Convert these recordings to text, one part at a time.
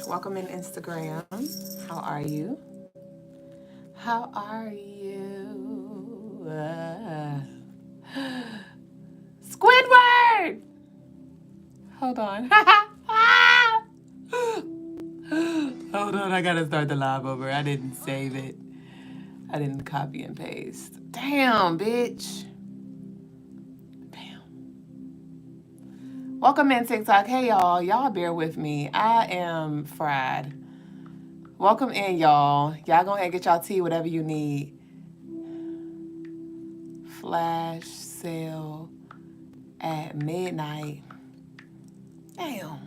Welcome in Instagram. How are you? How are you? Squidward! Hold on. Hold on, I gotta start the live over. I didn't save it. I didn't copy and paste. Damn, bitch. Damn. Welcome in TikTok. Hey, y'all. Y'all bear with me. I am fried. Welcome in, y'all. Y'all go ahead and get y'all tea, whatever you need. Flash sale at midnight. Damn.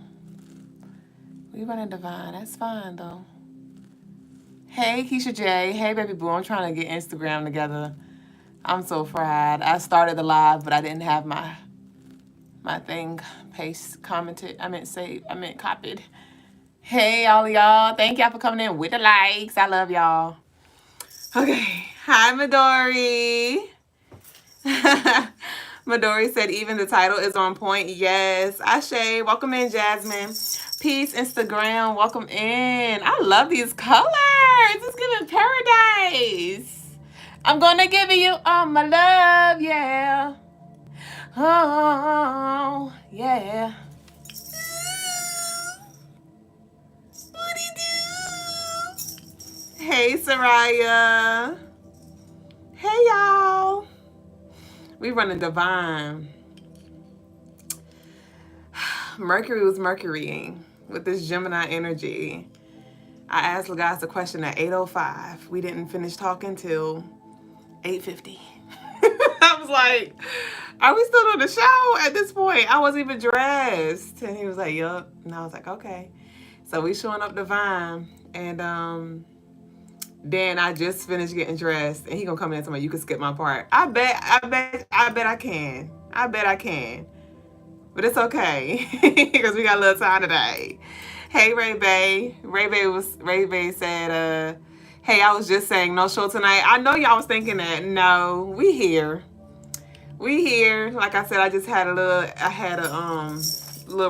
We running Divine. That's fine, though. Hey, Keisha J. Hey, baby boo. I'm trying to get Instagram together. I'm so fried. I started the live, but I didn't have my thing commented. I meant copied. Hey, all of y'all. Thank y'all for coming in with the likes. I love y'all. Okay. Hi, Midori. Midori said even the title is on point. Yes. Ashe. Welcome in, Jasmine. Peace, Instagram. Welcome in. I love these colors. It's giving paradise. I'm going to give you all my love. Yeah. Oh, yeah. What do you do? Hey, Soraya. Hey, y'all. We running Divine. Mercury was Mercurying with this Gemini energy. I asked guys the question at 8:05. We didn't finish talking till 8:50. I was like, are we still on the show at this point? I wasn't even dressed. And he was like, yup. And I was like, okay. So we showing up Divine. And then I just finished getting dressed. And he gonna come in and tell me, you can skip my part. I bet I can. I bet I can. But it's okay. Because we got a little time today. Hey, Ray Bay. Ray Bay said, hey, I was just saying no show tonight. I know y'all was thinking that. No, we here. We here. Like I said, I had a little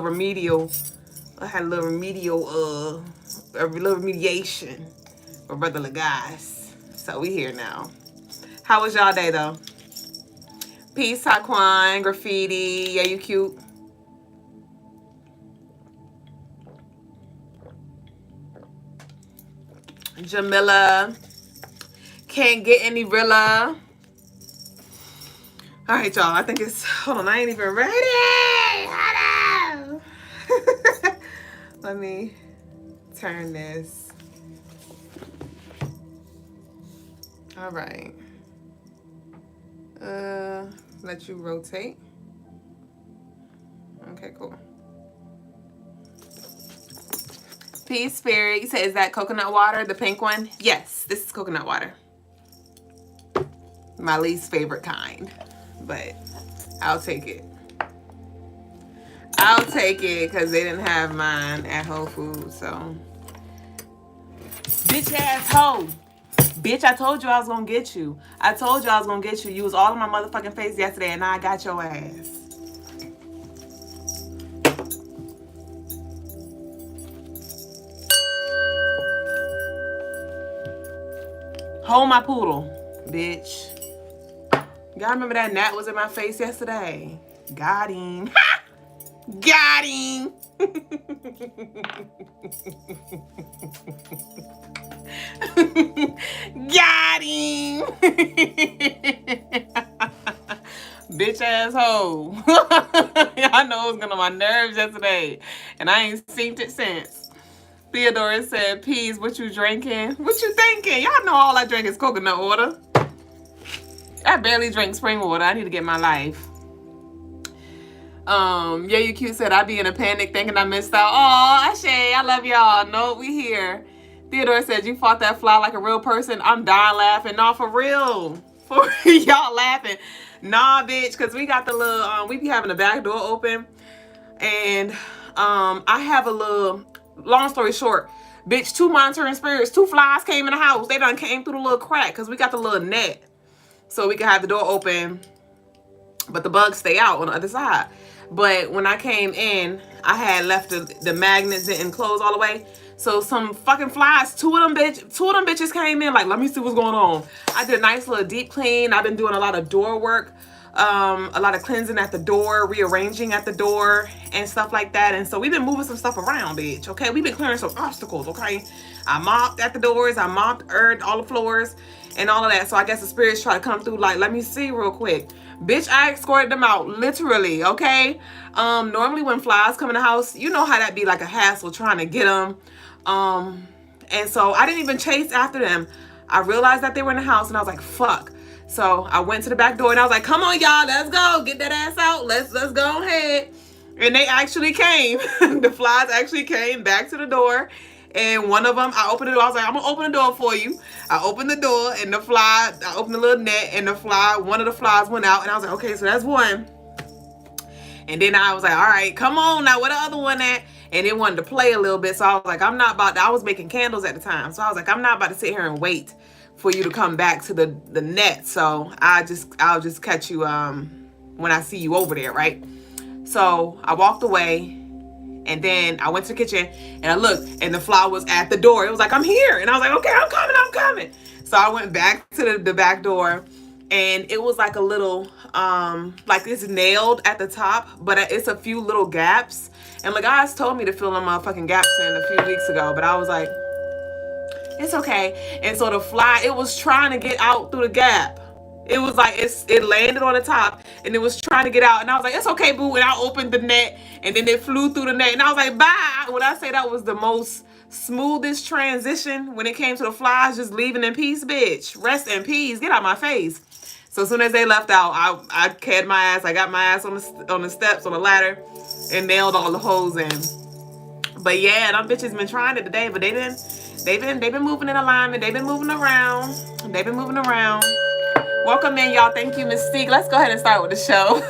remediation for Brother Lagos. So we here now. How was y'all day though? Peace, Taquan, graffiti. Yeah, you cute. Jamila. Can't get any Rilla. All right, y'all. I think it's... Hold on. I ain't even ready. Hello. Let me turn this. All right. Let you rotate. Okay, cool. Peace, Spirit. You said, is that coconut water, the pink one? Yes, this is coconut water. My least favorite kind, but I'll take it. I'll take it because they didn't have mine at Whole Foods, so. Bitch ass hoe. Bitch, I told you I was gonna get you. I told you I was gonna get you. You was all in my motherfucking face yesterday, and now I got your ass. Hold my poodle, bitch. Y'all remember that gnat was in my face yesterday? Got him. Got him. Got him. Bitch asshole. Y'all know it was getting on my nerves yesterday. And I ain't seen it since. Theodora said, peas, what you drinking? What you thinking? Y'all know all I drink is coconut water. I barely drink spring water. I need to get my life. Yeah, you cute said, I be in a panic thinking I missed out. Oh, Ashe, I love y'all. No, we here. Theodore said, you fought that fly like a real person. I'm dying laughing. No, for real. For y'all laughing. Nah, bitch, because we got the little, we be having the back door open. And I have a little, long story short, bitch, 2 monitoring spirits, 2 flies came in the house. They done came through the little crack because we got the little net. So we can have the door open, but the bugs stay out on the other side. But when I came in, I had left the magnets didn't close all the way. So some fucking flies, two of them bitches came in like, let me see what's going on. I did a nice little deep clean. I've been doing a lot of door work, a lot of cleansing at the door, rearranging at the door and stuff like that. And so we've been moving some stuff around, bitch. Okay, we've been clearing some obstacles. Okay, I mopped at the doors, I mopped, all the floors and all of that. So I guess the spirits try to come through like, let me see real quick. Bitch, I escorted them out, literally, okay? Normally when flies come in the house, you know how that be like a hassle trying to get them. And so I didn't even chase after them. I realized that they were in the house and I was like, fuck. So I went to the back door and I was like, come on, y'all, let's go. Get that ass out. Let's go ahead. And they actually came. The flies actually came back to the door. And one of them, I opened the door. I was like, I'm going to open the door for you. I opened the door and the fly, I opened the little net and one of the flies went out. And I was like, okay, so that's one. And then I was like, all right, come on now. Where the other one at? And it wanted to play a little bit. So I was like, I was making candles at the time. So I was like, I'm not about to sit here and wait for you to come back to the net. So I'll just catch you when I see you over there, right? So I walked away. And then I went to the kitchen and I looked and the fly was at the door. It was like, I'm here. And I was like, okay, I'm coming. So I went back to the back door and it was like a little, like it's nailed at the top, but it's a few little gaps. And the guys told me to fill them motherfucking gaps in a few weeks ago, but I was like, it's okay. And so the fly, it was trying to get out through the gap. It was like, it landed on the top and it was trying to get out. And I was like, it's okay, boo. And I opened the net and then it flew through the net. And I was like, bye. When I say that was the most smoothest transition when it came to the flies, just leaving in peace, bitch. Rest in peace. Get out my face. So as soon as they left out, I carried my ass. I got my ass on the steps, on the ladder and nailed all the holes in. But yeah, them bitches been trying it today, but they've been moving in alignment. They've been moving around. Welcome in, y'all. Thank you, Mystique. Let's go ahead and start with the show.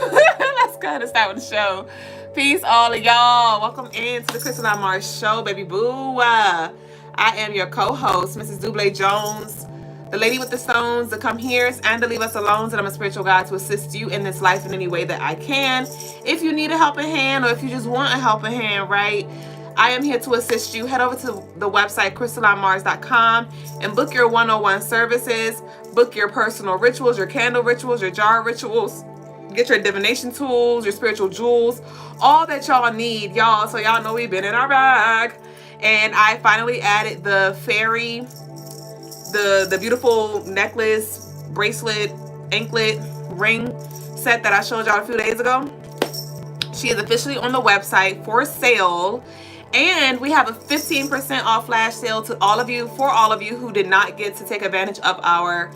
Peace, all of y'all. Welcome in to the Crystaline Mars show, baby boo. I am your co-host, Mrs. Double Jones, the lady with the stones, to come here and to leave us alone. And I'm a spiritual guide to assist you in this life in any way that I can. If you need a helping hand or if you just want a helping hand, right? I am here to assist you. Head over to the website, CrystalineMars.com, and book your one-on-one services. Book your personal rituals, your candle rituals, your jar rituals. Get your divination tools, your spiritual jewels, all that y'all need, y'all. So y'all know we've been in our bag. And I finally added the fairy, the beautiful necklace, bracelet, anklet, ring set that I showed y'all a few days ago. She is officially on the website for sale. And we have a 15% off flash sale for all of you who did not get to take advantage of our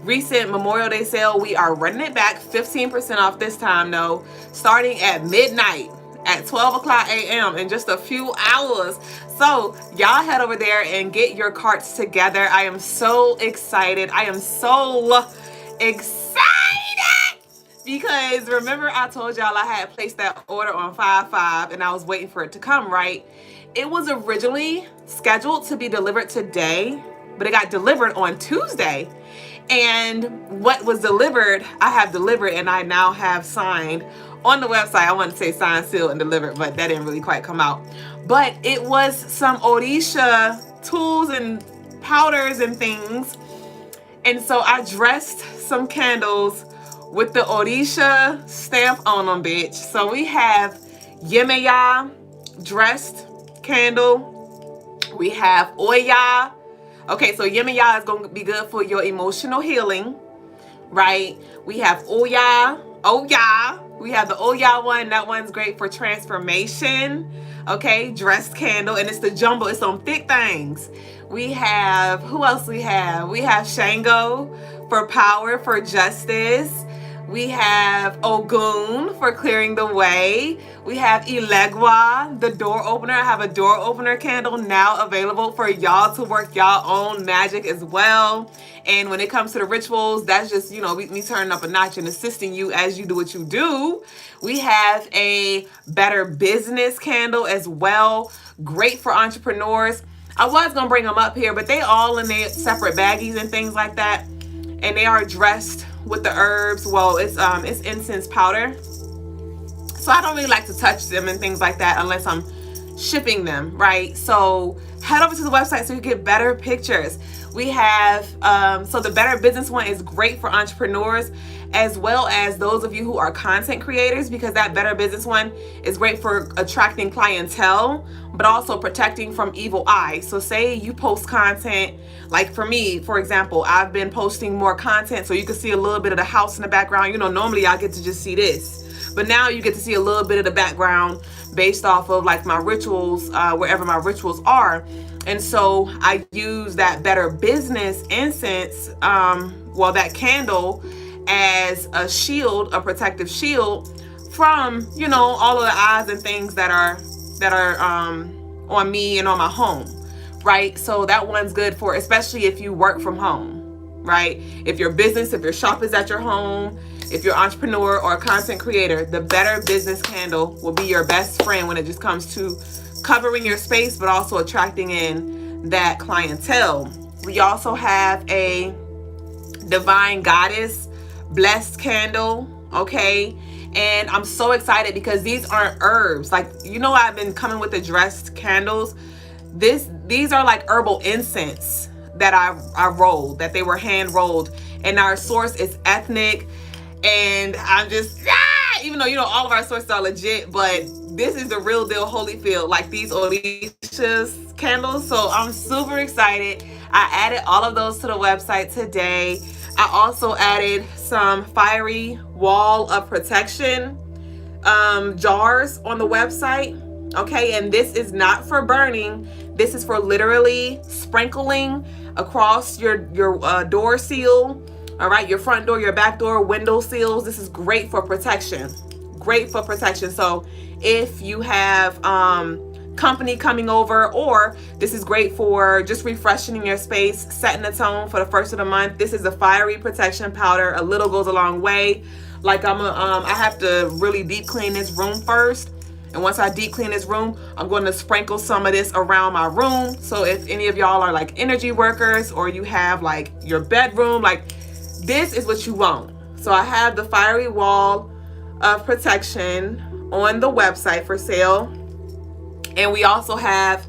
recent Memorial Day sale. We are running it back 15% off this time though, starting at midnight at 12 o'clock a.m. in just a few hours. So y'all head over there and get your carts together. I am so excited. Because remember I told y'all I had placed that order on 5/5 and I was waiting for it to come, right? It was originally scheduled to be delivered today, but it got delivered on Tuesday. And what was delivered, I have delivered and I now have signed on the website. I wanted to say signed, sealed, and delivered, but that didn't really quite come out. But it was some Orisha tools and powders and things. And so I dressed some candles with the Orisha stamp on them, bitch. So we have Yemeya dressed candle. We have Oya. Okay, so Yemeya is going to be good for your emotional healing, right? We have Oya. We have the Oya one. That one's great for transformation. Okay, dressed candle. And it's the jumbo. It's some thick things. We have, who else we have? We have Shango for power, for justice. We have Ogun for clearing the way. We have Ilegwa, the door opener. I have a door opener candle now available for y'all to work y'all own magic as well. And when it comes to the rituals, that's just, you know, me turning up a notch and assisting you as you do what you do. We have a better business candle as well. Great for entrepreneurs. I was going to bring them up here, but they all in their separate baggies and things like that. And they are dressed with the herbs. Well, it's incense powder. So I don't really like to touch them and things like that unless I'm shipping them, right? So head over to the website so you get better pictures. We have, so the Better Business one is great for entrepreneurs as well as those of you who are content creators, because that Better Business one is great for attracting clientele, but also protecting from evil eyes. So say you post content, like for me, for example, I've been posting more content so you can see a little bit of the house in the background. You know, normally I get to just see this, but now you get to see a little bit of the background based off of like my rituals, wherever my rituals are. And so I use that Better Business incense, well, that candle, as a shield, a protective shield from, you know, all of the eyes and things that are on me and on my home, right? So that one's good for, especially if you work from home, right? If your business, if your shop is at your home, if you're an entrepreneur or a content creator, the Better Business candle will be your best friend when it just comes to covering your space, but also attracting in that clientele. We also have a Divine Goddess blessed candle, okay? And I'm so excited because these aren't herbs. Like, you know, I've been coming with the dressed candles. These are like herbal incense that I rolled, that they were hand rolled, and our source is ethnic. And I'm just, even though, you know, all of our sources are legit, but this is the real deal Holyfield, like these Alicia's candles. So I'm super excited. I added all of those to the website today. I also added some fiery wall of protection jars on the website. Okay, and this is not for burning. This is for literally sprinkling across your door seal. All right, your front door, your back door, window seals. This is great for protection. Great for protection. So if you have company coming over, or this is great for just refreshing your space, setting the tone for the first of the month. This is a fiery protection powder. A little goes a long way. Like I have to really deep clean this room first. And once I deep clean this room, I'm going to sprinkle some of this around my room. So if any of y'all are like energy workers, or you have like your bedroom, like this is what you want. So I have the fiery wall of protection on the website for sale. And we also have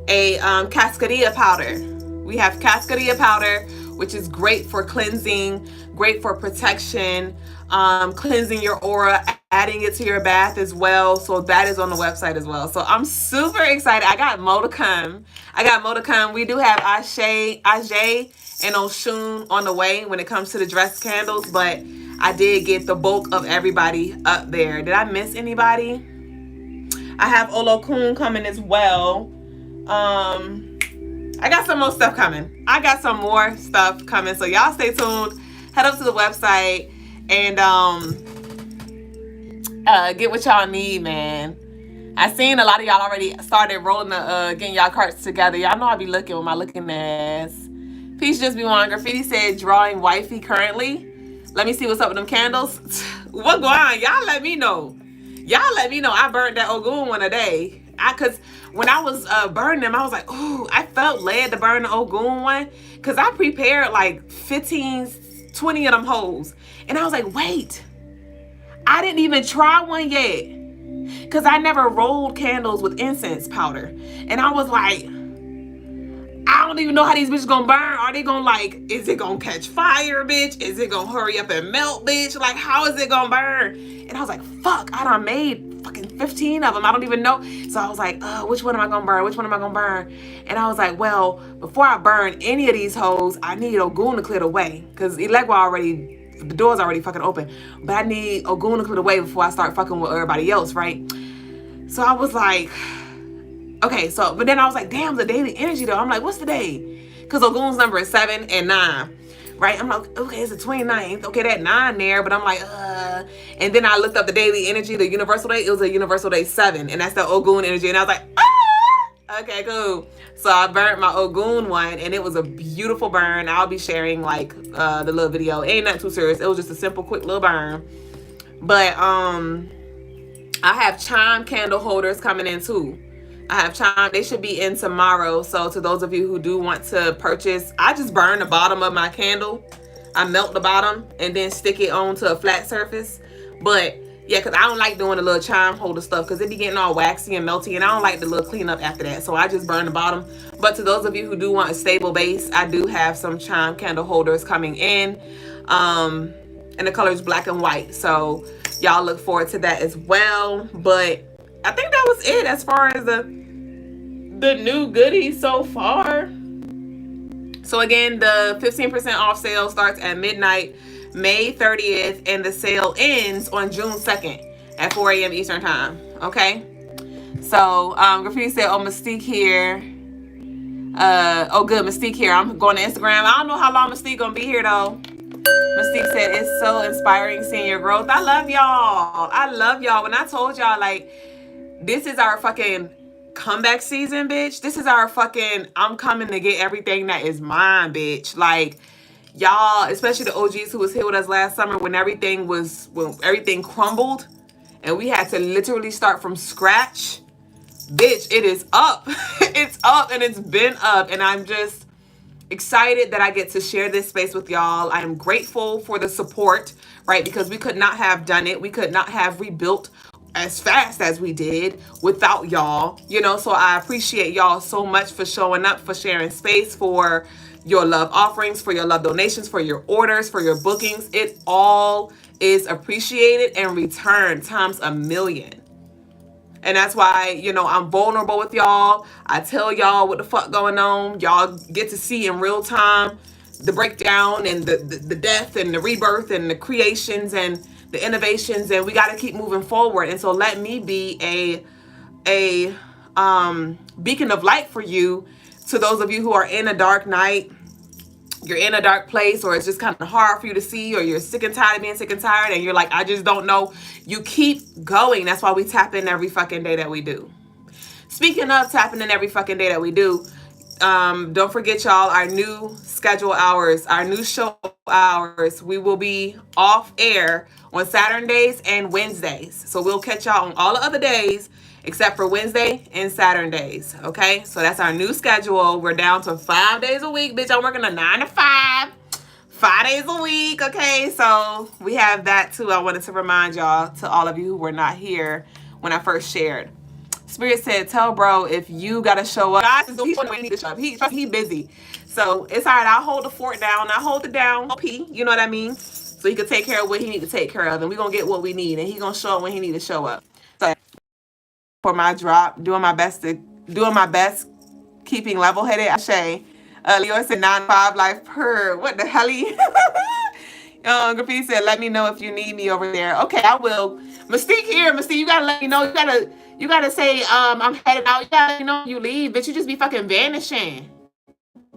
a cascadilla powder. We have cascadilla powder, which is great for cleansing, great for protection, cleansing your aura, adding it to your bath as well. So that is on the website as well. So I'm super excited. I got more to come. We do have Ajay and Oshun on the way when it comes to the dress candles, but I did get the bulk of everybody up there. Did I miss anybody? I have Olokun coming as well. I got some more stuff coming. So y'all stay tuned. Head up to the website and get what y'all need, man. I seen a lot of y'all already started rolling getting y'all carts together. Y'all know I be looking with my looking ass. Peace just be one. Graffiti said drawing wifey currently. Let me see what's up with them candles. What going on? Y'all let me know. I burned that Ogun one a day. Cause when I was burning them, I was like, ooh, I felt led to burn the Ogun one. Cause I prepared like 15, 20 of them hoes. And I was like, wait, I didn't even try one yet. Cause I never rolled candles with incense powder. And I was like, I don't even know how these bitches gonna burn. Are they gonna like, is it gonna catch fire, bitch? Is it gonna hurry up and melt, bitch? Like, how is it gonna burn? And I was like, fuck, I done made fucking 15 of them. I don't even know. So I was like, which one am I gonna burn? And I was like, well, before I burn any of these hoes, I need Ogun to clear the way. Cause the door's already fucking open. But I need Ogun to clear the way before I start fucking with everybody else, right? So I was like, okay, but then I was like, damn, the daily energy though. I'm like, what's the day? Because Ogun's number is 7 and 9, right? I'm like, okay, it's the 29th. Okay, that 9 there, but I'm like, And then I looked up the daily energy, the universal day. It was a universal day 7, and that's the Ogun energy. And I was like, okay, cool. So I burnt my Ogun one, and it was a beautiful burn. I'll be sharing like the little video. It ain't nothing too serious. It was just a simple, quick little burn. But I have chime candle holders coming in too. I have chime. They should be in tomorrow. So to those of you who do want to purchase, I just burn the bottom of my candle. I melt the bottom and then stick it onto a flat surface. But Yeah, because I don't like doing the little chime holder stuff because it be getting all waxy and melty, and I don't like the little cleanup after that. So I just burn the bottom. But to those of you who do want a stable base, I do have some chime candle holders coming in. And the color is black and white. So y'all look forward to that as well. But I think that was it as far as the new goodies so far. So again, the 15% off sale starts at midnight, May 30th, and the sale ends on June 2nd at 4 a.m. Eastern time. Okay? So, Graffiti said, oh, Mystique here. Oh, good, Mystique here. I'm going to Instagram. I don't know how long Mystique gonna be here, though. Mystique said, it's so inspiring seeing your growth. I love y'all. I love y'all. When I told y'all, like, this is our fucking comeback season, bitch. This is our fucking I'm coming to get everything that is mine, bitch. Like, y'all, especially the OGs who was here with us last summer when everything crumbled and we had to literally start from scratch. Bitch, it is up. It's up and it's been up, and I'm just excited that I get to share this space with y'all. I am grateful for the support, right? Because we could not have done it. We could not have rebuilt as fast as we did without y'all, you know. So I appreciate y'all so much for showing up, for sharing space, for your love offerings, for your love donations, for your orders, for your bookings. It all is appreciated and returned times a million. And that's why, you know, I'm vulnerable with y'all. I tell y'all what the fuck going on. Y'all get to see in real time the breakdown and the death and the rebirth and the creations and the innovations, and we got to keep moving forward. And so let me be a beacon of light for you. To those of you who are in a dark night, you're in a dark place, or it's just kind of hard for you to see, or you're sick and tired of being sick and tired, and you're like, I just don't know. You keep going. That's why we tap in every fucking day that we do. Speaking of tapping in every fucking day that we do, don't forget, y'all, our new schedule hours, our new show hours. We will be off air on Saturdays and Wednesdays. So we'll catch y'all on all the other days except for Wednesday and Saturdays. Okay, so that's our new schedule. We're down to 5 days a week, bitch. I'm working a 9 to 5, 5 days a week. Okay, so we have that too. I wanted to remind y'all, to all of you who were not here when I first shared. Spirit said, tell bro if you gotta show up. Guys, he need to show up. He busy. So it's all right. I'll hold the fort down. I'll hold it down. You know what I mean? So he can take care of what he need to take care of, and we're gonna get what we need, and he gonna show up when he need to show up. So for my drop, doing my best, keeping level-headed. Ashay. Leo said 9-5 life per. What the hell? Graffiti said, let me know if you need me over there. Okay, I will. Mystique here. Mystique, you gotta let me know. You gotta say, I'm headed out. You gotta let me know you leave, bitch. You just be fucking vanishing.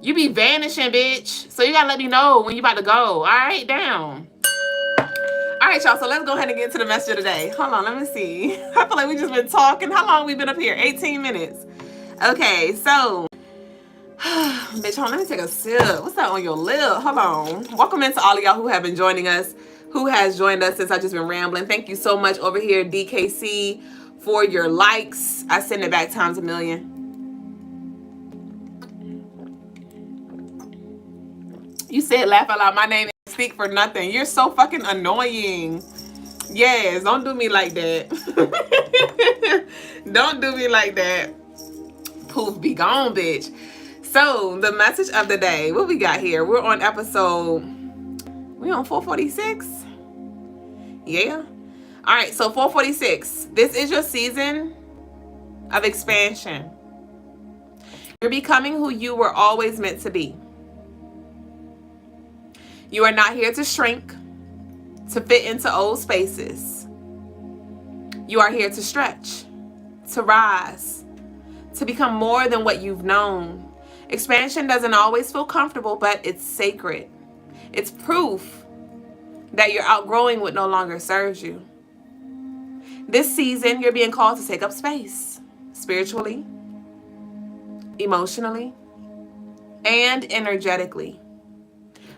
You be vanishing, bitch. So you gotta let me know when you about to go. All right, down. All right, y'all. So let's go ahead and get into the message of the day. Hold on, let me see. I feel like we just been talking. How long we been up here? 18 minutes. Okay, so bitch, hold on, let me take a sip. What's that on your lip? Hold on. Welcome into all of y'all who have been joining us, who has joined us since I've just been rambling. Thank you so much over here, DKC, for your likes. I send it back times a million. You said laugh out loud. My name is Speak for Nothing. You're so fucking annoying. Yes, don't do me like that. Don't do me like that. Poof, be gone, bitch. So the message of the day, what we got here? We're on episode, we on 446? Yeah. All right, so 446. This is your season of expansion. You're becoming who you were always meant to be. You are not here to shrink, to fit into old spaces. You are here to stretch, to rise, to become more than what you've known. Expansion doesn't always feel comfortable, but it's sacred. It's proof that you're outgrowing what no longer serves you. This season, you're being called to take up space, spiritually, emotionally, and energetically.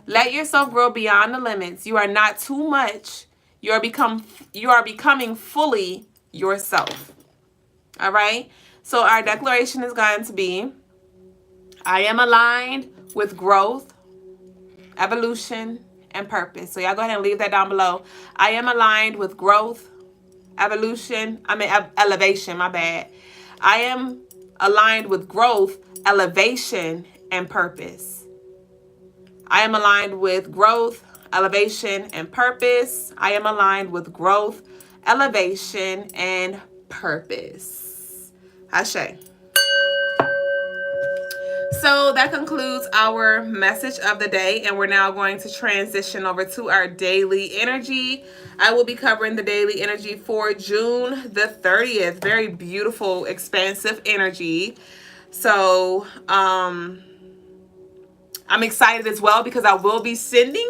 Let yourself grow beyond the limits. You are not too much. You are becoming fully yourself. All right? So our declaration is going to be, I am aligned with growth, evolution, and purpose. So y'all go ahead and leave that down below. I am aligned with growth, elevation, my bad. I am aligned with growth, elevation, and purpose. I am aligned with growth, elevation, and purpose. I am aligned with growth, elevation, and purpose. Ashe. So that concludes our message of the day, and we're now going to transition over to our daily energy. I will be covering the daily energy for June the 30th. Very beautiful, expansive energy. So, I'm excited as well because I will be shipping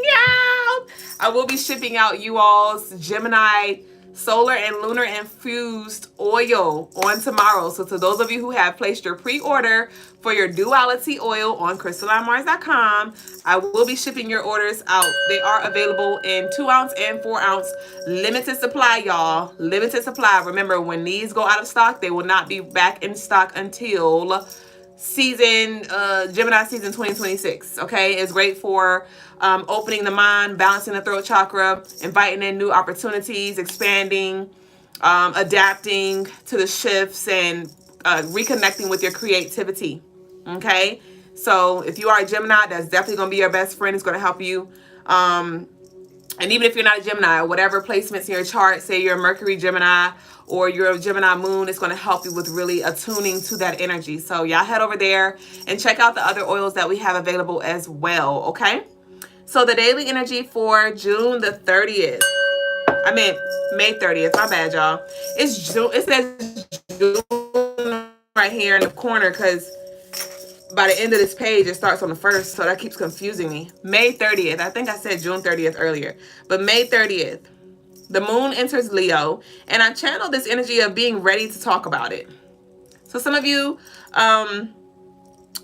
out you all's Gemini solar and lunar infused oil on tomorrow. So to those of you who have placed your pre-order for your duality oil on CrystalineMars.com, I will be shipping your orders out. They are available in 2 ounce and 4 ounce. Limited supply, y'all. Limited supply. Remember, when these go out of stock, they will not be back in stock until Gemini season 2026. Okay, it's great for opening the mind, balancing the throat chakra, inviting in new opportunities, expanding, adapting to the shifts, and reconnecting with your creativity. Okay, so if you are a Gemini, that's definitely going to be your best friend. It's going to help you. And even if you're not a Gemini, whatever placements in your chart, say you're a Mercury Gemini or you're a Gemini moon, it's going to help you with really attuning to that energy. So y'all head over there and check out the other oils that we have available as well, okay? So the daily energy for June the 30th. I meant May 30th. My bad, y'all. It's June. It says June right here in the corner because by the end of this page, it starts on the 1st, so that keeps confusing me. May 30th. I think I said June 30th earlier, but May 30th. The moon enters Leo, and I channel this energy of being ready to talk about it. So some of you,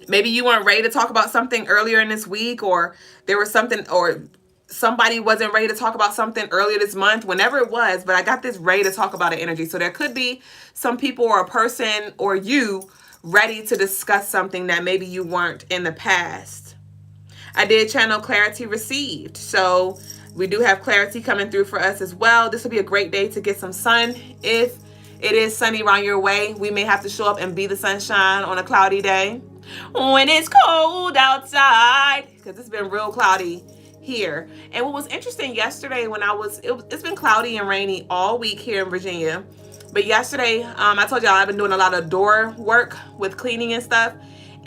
maybe you weren't ready to talk about something earlier in this week, or there was something, or somebody wasn't ready to talk about something earlier this month, whenever it was, but I got this ready to talk about it energy. So there could be some people or a person or you ready to discuss something that maybe you weren't in the past. I did channel clarity received. So we do have clarity coming through for us as well. This will be a great day to get some sun. If it is sunny around your way, we may have to show up and be the sunshine on a cloudy day. When it's cold outside, because it's been real cloudy here. And what was interesting yesterday when it's been cloudy and rainy all week here in Virginia. But yesterday, I told y'all I've been doing a lot of door work with cleaning and stuff.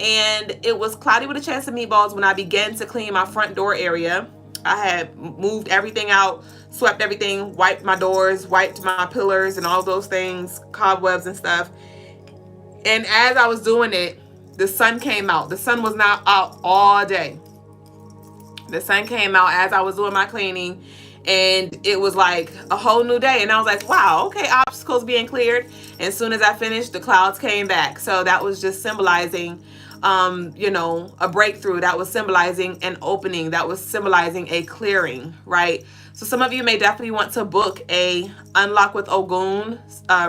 And it was cloudy with a chance of meatballs when I began to clean my front door area. I had moved everything out, swept everything, wiped my doors, wiped my pillars and all those things, cobwebs and stuff. And as I was doing it, the sun came out. The sun was not out all day. The sun came out as I was doing my cleaning, and it was like a whole new day. And I was like, wow, okay, obstacles being cleared. And as soon as I finished, the clouds came back. So that was just symbolizing, a breakthrough. That was symbolizing an opening. That was symbolizing a clearing, right? So some of you may definitely want to book a Unlock with Ogun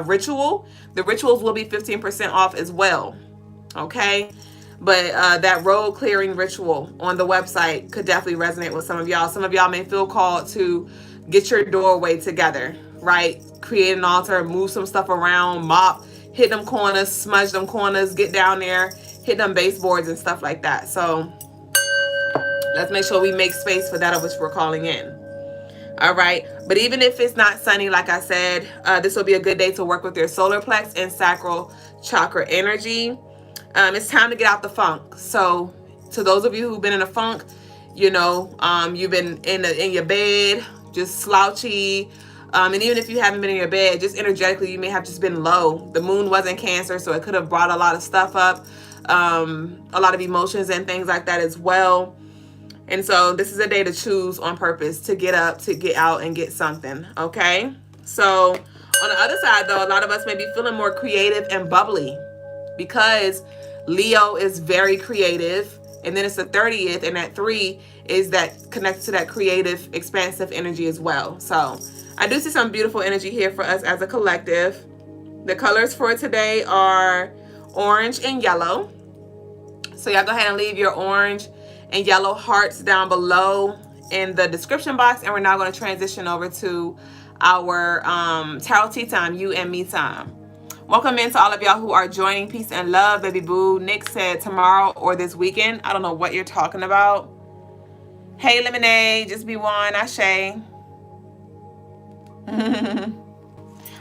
ritual. The rituals will be 15% off as well, okay? But that road clearing ritual on the website could definitely resonate with some of y'all. Some of y'all may feel called to get your doorway together, right? Create an altar, move some stuff around, mop, hit them corners, smudge them corners, get down there, hit them baseboards and stuff like that. So let's make sure we make space for that of which we're calling in. All right. But even if it's not sunny, like I said, this will be a good day to work with your solar plex and sacral chakra energy. It's time to get out the funk. So to those of you who've been in a funk, you've been in your bed, just slouchy. And even if you haven't been in your bed, just energetically, you may have just been low. The moon was in Cancer, so it could have brought a lot of stuff up, a lot of emotions and things like that as well. And so this is a day to choose on purpose, to get up, to get out and get something, okay? So on the other side, though, a lot of us may be feeling more creative and bubbly because Leo is very creative. And then it's the 30th, and that 3 is that connected to that creative, expansive energy as well. So I do see some beautiful energy here for us as a collective. The colors for today are orange and yellow. So y'all go ahead and leave your orange and yellow hearts down below in the description box. And we're now going to transition over to our tarot tea time, you and me time. Welcome in to all of y'all who are joining. Peace and love, baby boo. Nick said tomorrow or this weekend. I don't know what you're talking about. Hey, Lemonade, just be one. Ashe.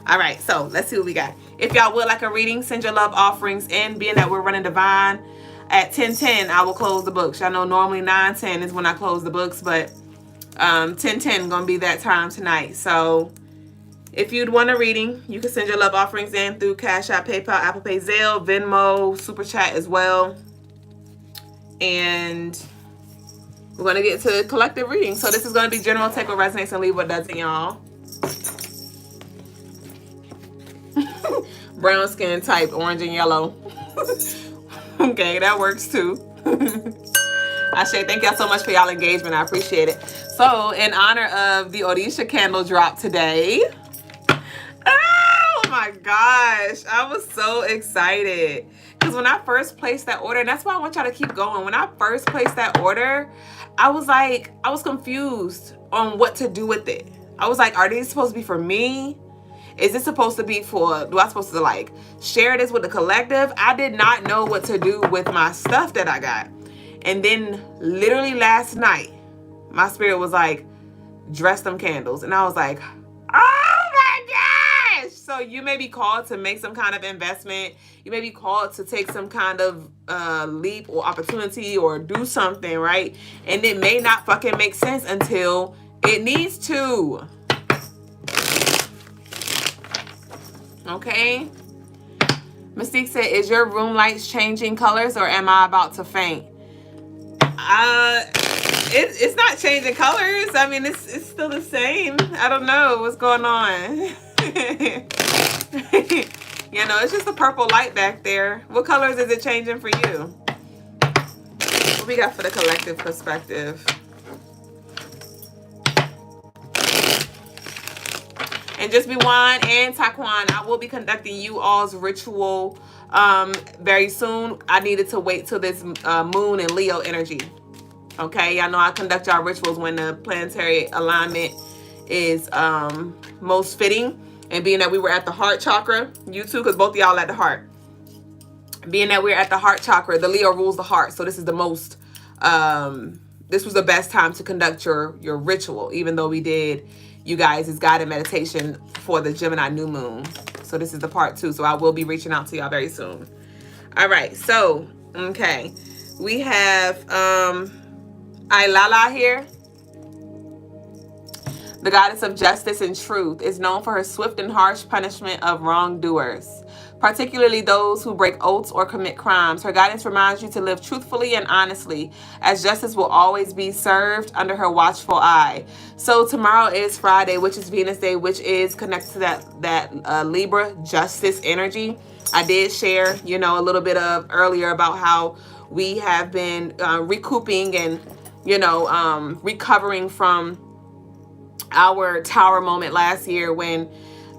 All right, so let's see what we got. If y'all would like a reading, send your love offerings in. Being that we're running divine at 10:10, I will close the books. Y'all know normally 9:10 is when I close the books, but 10:10 gonna be that time tonight. So if you'd want a reading, you can send your love offerings in through Cash App, PayPal, Apple Pay, Zelle, Venmo, Super Chat as well. And we're gonna get to collective reading. So this is gonna be general, take what resonates and leave what doesn't, y'all. Brown skin type, orange and yellow. Okay, that works too. Ashe, thank y'all so much for y'all engagement. I appreciate it. So in honor of the Odisha candle drop today, oh my gosh, I was so excited. Because when I first placed that order, and that's why I want y'all to keep going. When I first placed that order, I was confused on what to do with it. I was like, are these supposed to be for me? Is this supposed to be for, do I supposed to like share this with the collective? I did not know what to do with my stuff that I got. And then literally last night, my spirit was like, dress them candles. And I was like, oh my gosh. So you may be called to make some kind of investment. You may be called to take some kind of leap or opportunity or do something, right? And it may not fucking make sense until it needs to. Okay. Mystique said, is your room lights changing colors or am I about to faint? It's not changing colors. I mean, it's still the same. I don't know what's going on. You know, it's just a purple light back there. What colors is it changing for you? What we got for the collective perspective? And just be one and Taquan, I will be conducting you all's ritual very soon. I needed to wait till this moon and Leo energy. Okay, y'all know I conduct y'all rituals when the planetary alignment is most fitting. And being that we were at the heart chakra, you too, because both of y'all at the heart. Being that we're at the heart chakra, the Leo rules the heart. So this is the most, this was the best time to conduct your ritual, even though we did, you guys, is guided meditation for the Gemini new moon. So this is the part 2. So I will be reaching out to y'all very soon. All right. So, okay. We have Ailala here. The goddess of justice and truth is known for her swift and harsh punishment of wrongdoers, particularly those who break oaths or commit crimes. Her guidance reminds you to live truthfully and honestly, as justice will always be served under her watchful eye. So tomorrow is Friday, which is Venus Day, which is connected to that Libra justice energy. I did share, you know, a little bit of earlier about how we have been recouping and, you know, recovering from our tower moment last year when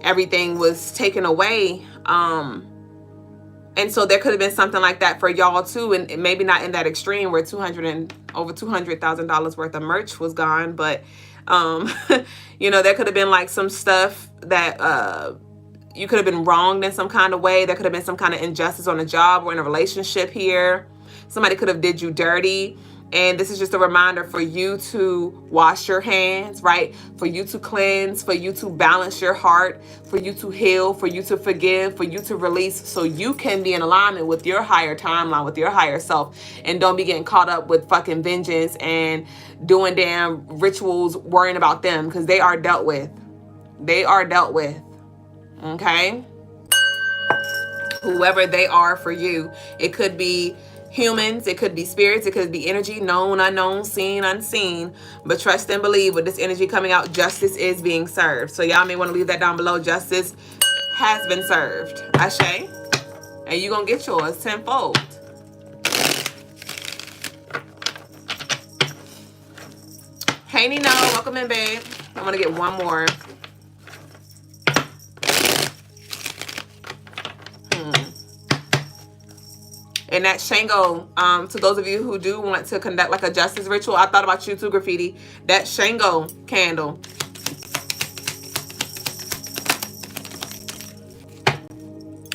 everything was taken away. And so there could have been something like that for y'all too, and maybe not in that extreme where over $200,000 worth of merch was gone, but you know, there could have been like some stuff that you could have been wronged in some kind of way. There could have been some kind of injustice on a job or in a relationship here. Somebody could have did you dirty. And this is just a reminder for you to wash your hands, right? For you to cleanse, for you to balance your heart, for you to heal, for you to forgive, for you to release, so you can be in alignment with your higher timeline, with your higher self, and don't be getting caught up with fucking vengeance and doing damn rituals, worrying about them, because they are dealt with. They are dealt with, okay? Whoever they are for you. It could be humans, it could be spirits, it could be energy, known, unknown, seen, unseen. But trust and believe with this energy coming out, justice is being served. So y'all may want to leave that down below. Justice has been served. Ashe. And you're going to get yours tenfold. Hey, Nino. Welcome in, babe. I'm going to get one more. And that Shango, to those of you who do want to conduct like a justice ritual, I thought about you too, Graffiti. That Shango candle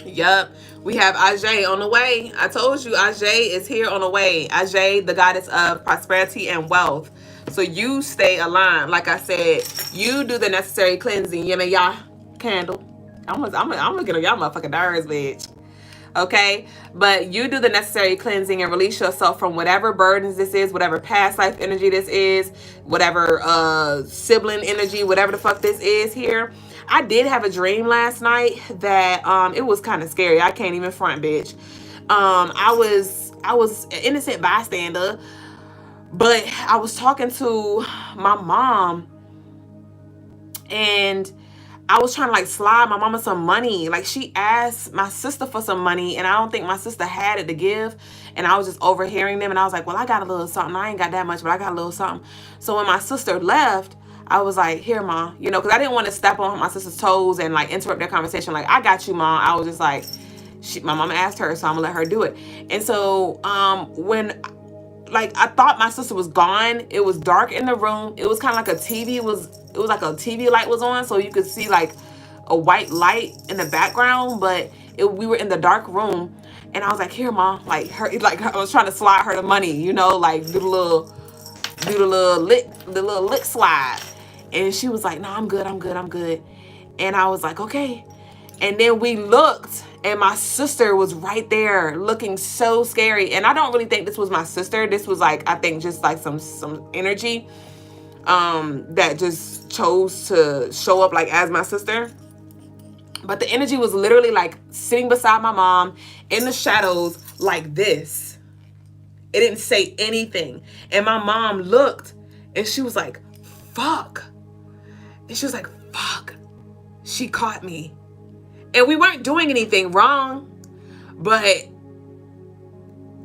Yup. We have Ajay on the way. I told you Ajay is here on the way. Ajay, the goddess of prosperity and wealth. So you stay aligned. Like I said, you do the necessary cleansing. Y'all candle. I'm looking at y'all motherfucking nerves, bitch. Okay, but you do the necessary cleansing and release yourself from whatever burdens this is, whatever past life energy this is, whatever sibling energy, whatever the fuck this is here. I did have a dream last night that it was kind of scary. I can't even front, bitch. I was an innocent bystander, but I was talking to my mom, and I was trying to like slide my mama some money. Like, she asked my sister for some money, and I don't think my sister had it to give. And I was just overhearing them, and I was like, well, I got a little something. I ain't got that much, but I got a little something. So when my sister left, I was like, here, Ma, you know, because I didn't want to step on my sister's toes and like interrupt their conversation. Like, I got you, Ma. I was just like, my mama asked her, so I'm gonna let her do it. And so when like I thought my sister was gone, it was dark in the room. It was kind of like a TV it was like a TV light was on, so you could see like a white light in the background, but we were in the dark room. And I was like, here, Ma, like I was trying to slide her the money, you know, like do the little lick slide. And she was like, no, I'm good. And I was like, okay. And then we looked, and my sister was right there looking so scary. And I don't really think this was my sister. This was like, I think just like some energy that just chose to show up like as my sister. But the energy was literally like sitting beside my mom in the shadows like this. It didn't say anything. And my mom looked, and she was like, fuck. And she was like, fuck. She caught me. And we weren't doing anything wrong, but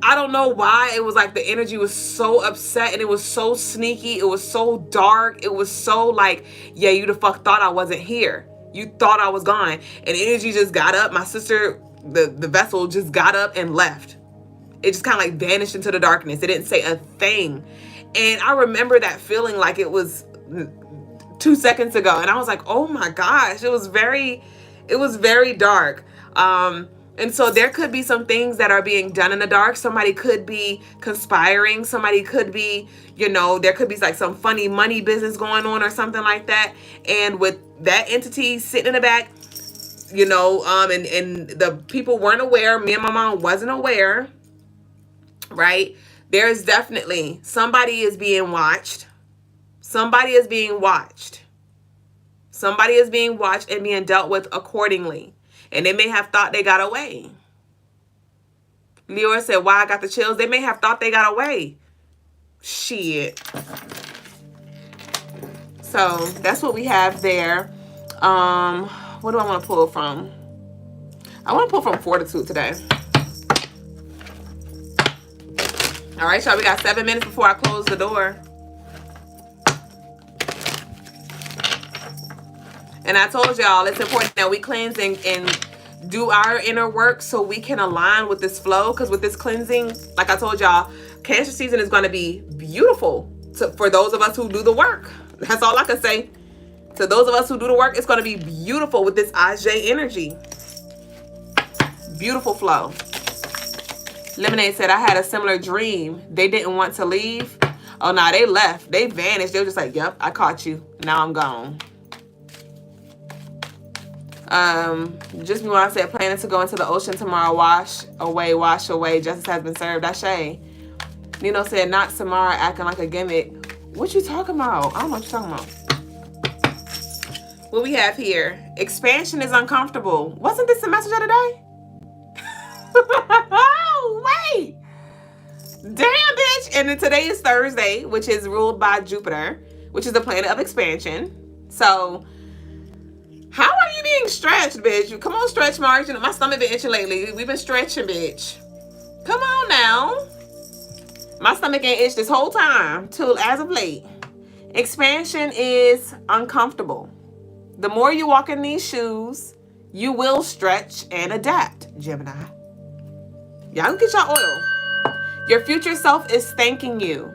I don't know why. It was like the energy was so upset, and it was so sneaky. It was so dark. It was so like, yeah, you the fuck thought I wasn't here. You thought I was gone. And energy just got up. My sister, the vessel just got up and left. It just kind of like vanished into the darkness. It didn't say a thing. And I remember that feeling like it was 2 seconds ago. And I was like, oh my gosh, it was very dark. And so there could be some things that are being done in the dark. Somebody could be conspiring. Somebody could be, you know, there could be like some funny money business going on or something like that. And with that entity sitting in the back, you know, and the people weren't aware. Me and my mom wasn't aware, right? There's definitely somebody is being watched. Somebody is being watched. Somebody is being watched and being dealt with accordingly. And they may have thought they got away. Leora said, why I got the chills? They may have thought they got away. Shit. So that's what we have there. What do I want to pull from? I want to pull from Fortitude today. All right, y'all. We got 7 minutes before I close the door. And I told y'all it's important that we cleanse and do our inner work so we can align with this flow. Because with this cleansing, like I told y'all, Cancer season is going to be beautiful for those of us who do the work. That's all I can say. To those of us who do the work, it's going to be beautiful with this Ajay energy. Beautiful flow. Lemonade said, I had a similar dream. They didn't want to leave. Oh, no, they left. They vanished. They were just like, yep, I caught you. Now I'm gone. Just me when I said planning to go into the ocean tomorrow. Wash away. Justice has been served. Ashe. Nino said, not Samara acting like a gimmick. What you talking about? I don't know what you're talking about. What we have here. Expansion is uncomfortable. Wasn't this the message of the day? Oh, wait. Damn, bitch. And then today is Thursday, which is ruled by Jupiter, which is the planet of expansion. So how are you being stretched, bitch? Come on, stretch Mars. You know, my stomach been itching lately. We've been stretching, bitch. Come on now. My stomach ain't itched this whole time till as of late. Expansion is uncomfortable. The more you walk in these shoes, you will stretch and adapt, Gemini. Y'all can get y'all oil. Your future self is thanking you.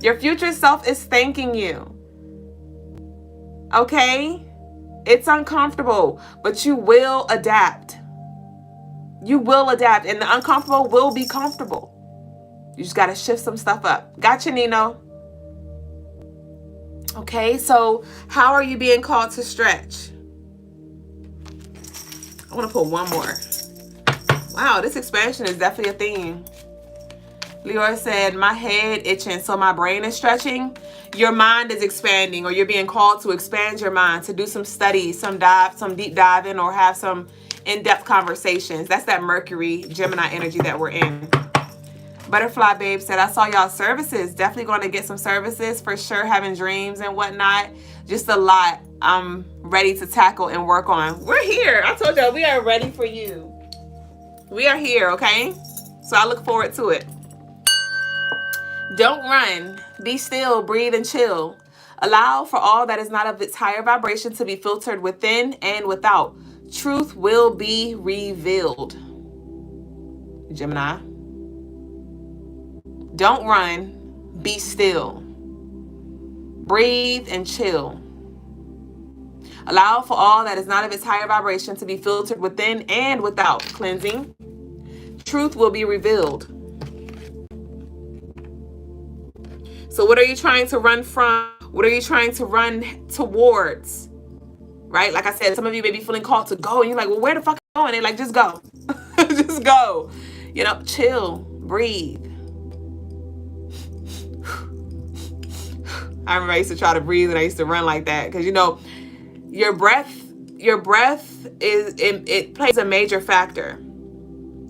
Your future self is thanking you. Okay? It's uncomfortable, but you will adapt. You will adapt, and the uncomfortable will be comfortable. You just got to shift some stuff up. Gotcha, Nino? Okay, so how are you being called to stretch? I want to put one more. Wow, this expansion is definitely a theme. Leora said, my head itching, so my brain is stretching. Your mind is expanding, or you're being called to expand your mind, to do some studies, some deep diving, or have some in-depth conversations. That's that Mercury, Gemini energy that we're in. Butterfly Babe said, I saw y'all services. Definitely going to get some services for sure, having dreams and whatnot. Just a lot I'm ready to tackle and work on. We're here. I told y'all we are ready for you. We are here, okay? So I look forward to it. Don't run. Be still, breathe, and chill. Allow for all that is not of its higher vibration to be filtered within and without. Truth will be revealed. Gemini. Don't run. Be still. Breathe and chill. Allow for all that is not of its higher vibration to be filtered within and without. Cleansing. Truth will be revealed. So what are you trying to run from? What are you trying to run towards? Right? Like I said, some of you may be feeling called to go, and you're like, well, where the fuck am I going? They're like, just go. Just go. You know, chill. Breathe. I remember I used to try to breathe and I used to run like that. Because, you know, your breath it plays a major factor.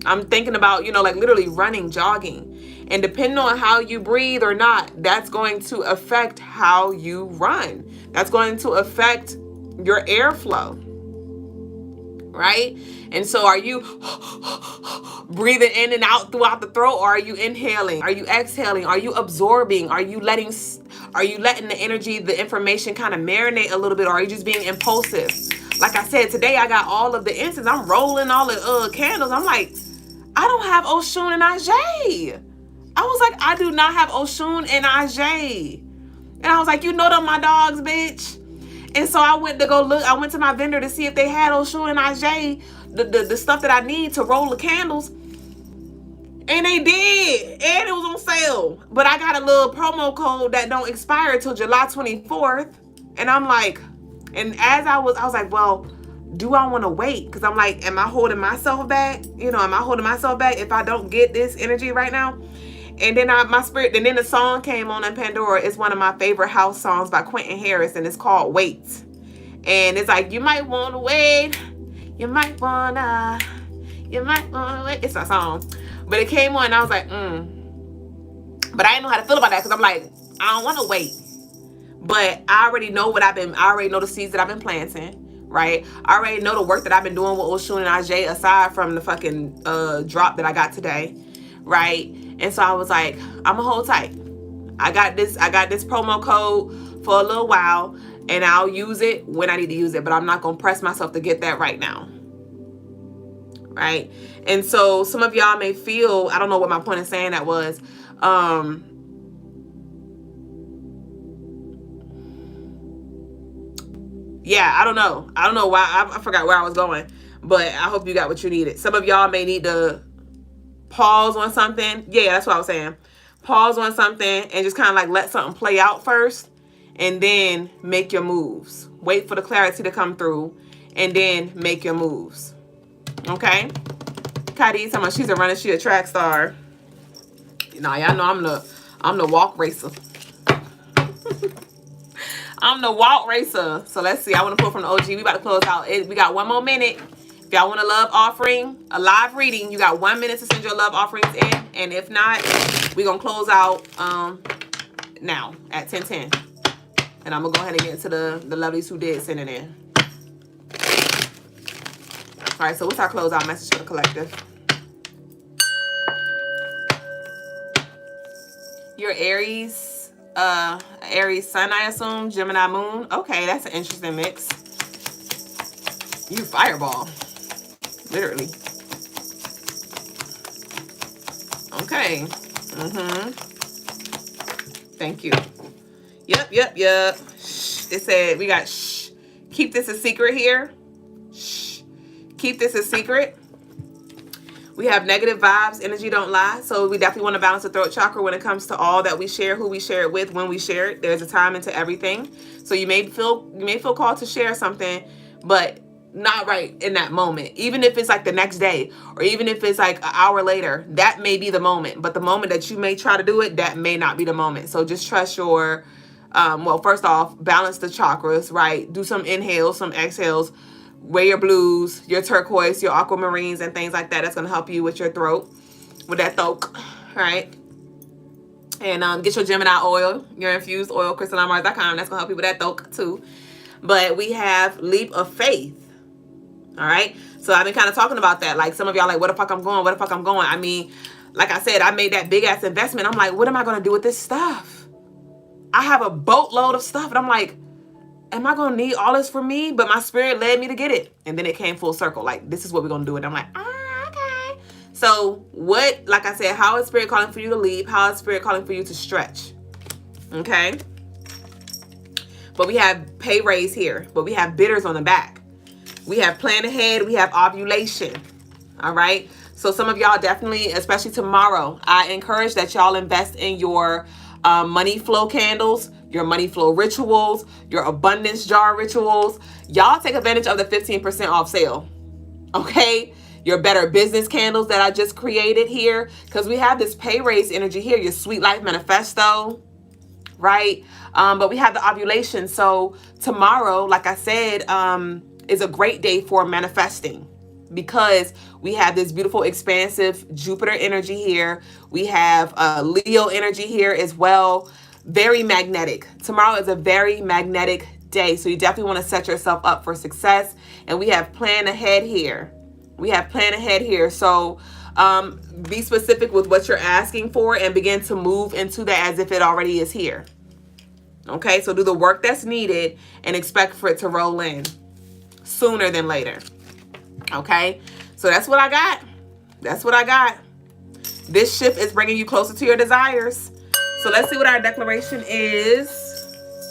I'm thinking about, you know, like literally running, jogging. And depending on how you breathe or not, that's going to affect how you run. That's going to affect your airflow. Right? And so are you breathing in and out throughout the throat, or are you inhaling? Are you exhaling? Are you absorbing? Are you letting the energy, the information kind of marinate a little bit, or are you just being impulsive? Like I said, today I got all of the incense. I'm rolling all the candles. I'm like, I don't have Oshun and Ajay. I was like, I do not have Oshun and Ajay. And I was like, you know them my dogs, bitch. And so I went to go look. I went to my vendor to see if they had Oshun and Ajay, the stuff that I need to roll the candles. And they did. And it was on sale. But I got a little promo code that don't expire till July 24th. And I'm like, and as I was like, well, do I want to wait? Because I'm like, am I holding myself back? You know, am I holding myself back if I don't get this energy right now? And then my spirit, and then the song came on in Pandora. It's one of my favorite house songs by Quentin Harris, and it's called Wait. And it's like, you might want to wait. You might want to wait. It's a song. But it came on, and I was like, But I didn't know how to feel about that, because I'm like, I don't want to wait. But I already know I already know the seeds that I've been planting, right? I already know the work that I've been doing with Oshun and Ajay, aside from the fucking drop that I got today, right? And so I was like, I'm gonna hold tight. I got this promo code for a little while, and I'll use it when I need to use it, but I'm not gonna press myself to get that right now. Right? And so some of y'all may feel, I don't know what my point of saying that was, yeah, I don't know why. I forgot where I was going, but I hope you got what you needed. Some of y'all may need to pause on something. Yeah, that's what I was saying. Pause on something and just kind of like let something play out first, and then make your moves. Wait for the clarity to come through, and then make your moves. Okay? Kadi talking about she's a runner, she a track star. Nah, y'all know I'm the walk racer. I'm the walk racer. So let's see. I want to pull from the OG. We about to close out. We got 1 more minute. If y'all want a love offering, a live reading, you got 1 minute to send your love offerings in. And if not, we're going to close out now at 10:10. And I'm going to go ahead and get into the lovelies who did send it in. All right, so what's our closeout message for the collective? Your Aries sun, I assume, Gemini moon. Okay, that's an interesting mix. You fireball. Literally. Okay. Thank you. Yep. Shh. It said we got shh. keep this a secret here. Shh. Keep this a secret. We have negative vibes, energy don't lie. So we definitely want to balance the throat chakra when it comes to all that we share, who we share it with, when we share it. There's a time into everything. So you may feel called to share something, but not right in that moment. Even if it's like the next day, or even if it's like an hour later, that may be the moment. But the moment that you may try to do it, that may not be the moment. So just trust your, well, first off, balance the chakras, right? Do some inhales, some exhales. Wear your blues, your turquoise, your aquamarines, and things like that. That's going to help you with your throat, with that throat, right? And get your Gemini oil, your infused oil, CrystalineMars.com. That's going to help you with that throat too. But we have leap of faith. All right. So I've been kind of talking about that. Like some of y'all like, what the fuck I'm going? What the fuck I'm going? I mean, like I said, I made that big ass investment. I'm like, what am I going to do with this stuff? I have a boatload of stuff. And I'm like, am I going to need all this for me? But my spirit led me to get it. And then it came full circle. Like, this is what we're going to do. And I'm like, okay. So what, like I said, how is spirit calling for you to leap? How is spirit calling for you to stretch? Okay. But we have pay raise here. But we have bidders on the back. We have plan ahead. We have ovulation. All right. So some of y'all definitely, especially tomorrow, I encourage that y'all invest in your money flow candles, your money flow rituals, your abundance jar rituals. Y'all take advantage of the 15% off sale. Okay? Your better business candles that I just created here. Because we have this pay raise energy here. Your sweet life manifesto. Right? But we have the ovulation. So tomorrow, like I said, is a great day for manifesting. Because we have this beautiful expansive Jupiter energy here. We have Leo energy here as well. Very magnetic. Tomorrow is a very magnetic day. So you definitely want to set yourself up for success. And we have plan ahead here. We have plan ahead here. So be specific with what you're asking for and begin to move into that as if it already is here. Okay, so do the work that's needed and expect for it to roll in sooner than later. Okay, so that's what I got. That's what I got. This shift is bringing you closer to your desires. So let's see what our declaration is.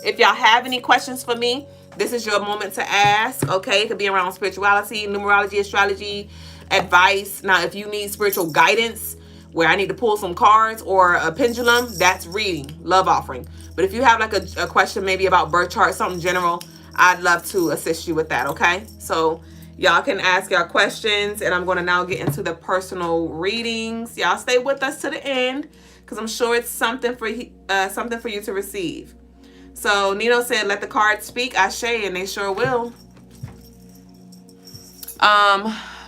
If y'all have any questions for me, this is your moment to ask. Okay, it could be around spirituality, numerology, astrology, advice. Now, if you need spiritual guidance, where I need to pull some cards or a pendulum, that's reading, love offering. But if you have like a question maybe about birth chart, something general, I'd love to assist you with that, okay? So y'all can ask y'all questions, and I'm going to now get into the personal readings. Y'all stay with us to the end, because I'm sure it's something for you to receive. So Nino said, let the cards speak, Ashe, and they sure will.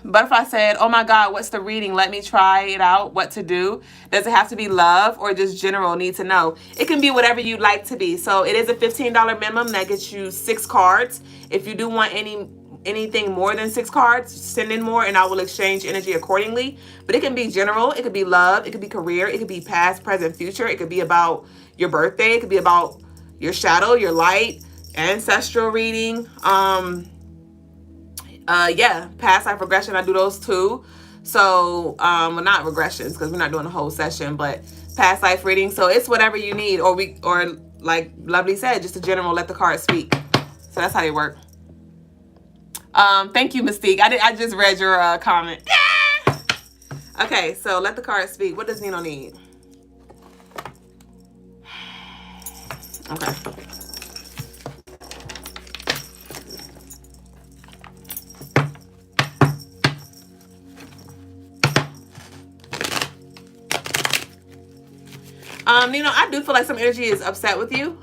Butterfly said, oh my God, what's the reading? Let me try it out. What to do? Does it have to be love or just general need to know? It can be whatever you'd like to be. So it is a $15 minimum that gets you 6 cards. If you do want anything more than 6 cards, send in more and I will exchange energy accordingly. But it can be general. It could be love. It could be career. It could be past, present, future. It could be about your birthday. It could be about your shadow, your light, ancestral reading. Yeah, past life regression, I do those too. So, well, not regressions because we're not doing a whole session, but past life reading. So it's whatever you need, or like Lovely said, just a general, let the cards speak. So that's how they work. Thank you, Mystique. I just read your comment. Yeah! Okay, so let the cards speak. What does Nino need? Okay. Nino, I do feel like some energy is upset with you.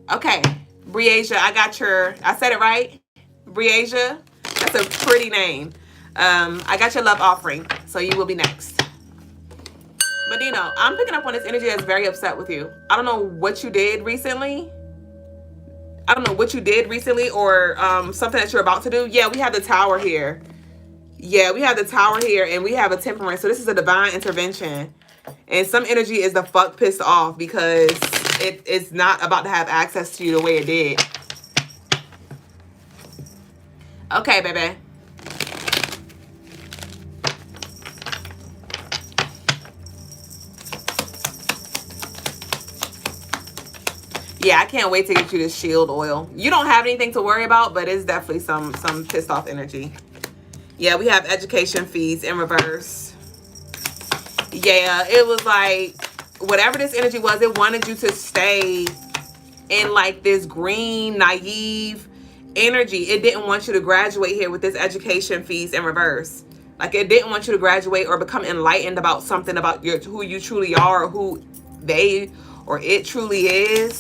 Okay, Briasia, I said it right? Briasia, that's a pretty name. I got your love offering, so you will be next. But Nino, I'm picking up on this energy that's very upset with you. I don't know what you did recently. Or something that you're about to do. Yeah, we have the Tower here. And we have a Temperance. So this is a divine intervention. And some energy is the fuck pissed off because it's not about to have access to you the way it did. Okay, baby. Yeah, I can't wait to get you this shield oil. You don't have anything to worry about, but it's definitely some pissed off energy. Yeah, we have education fees in reverse. Yeah, it was like, whatever this energy was, it wanted you to stay in like this green, naive energy. It didn't want you to graduate here with this education fees in reverse. Like, it didn't want you to graduate or become enlightened about something about who you truly are, or who they or it truly is.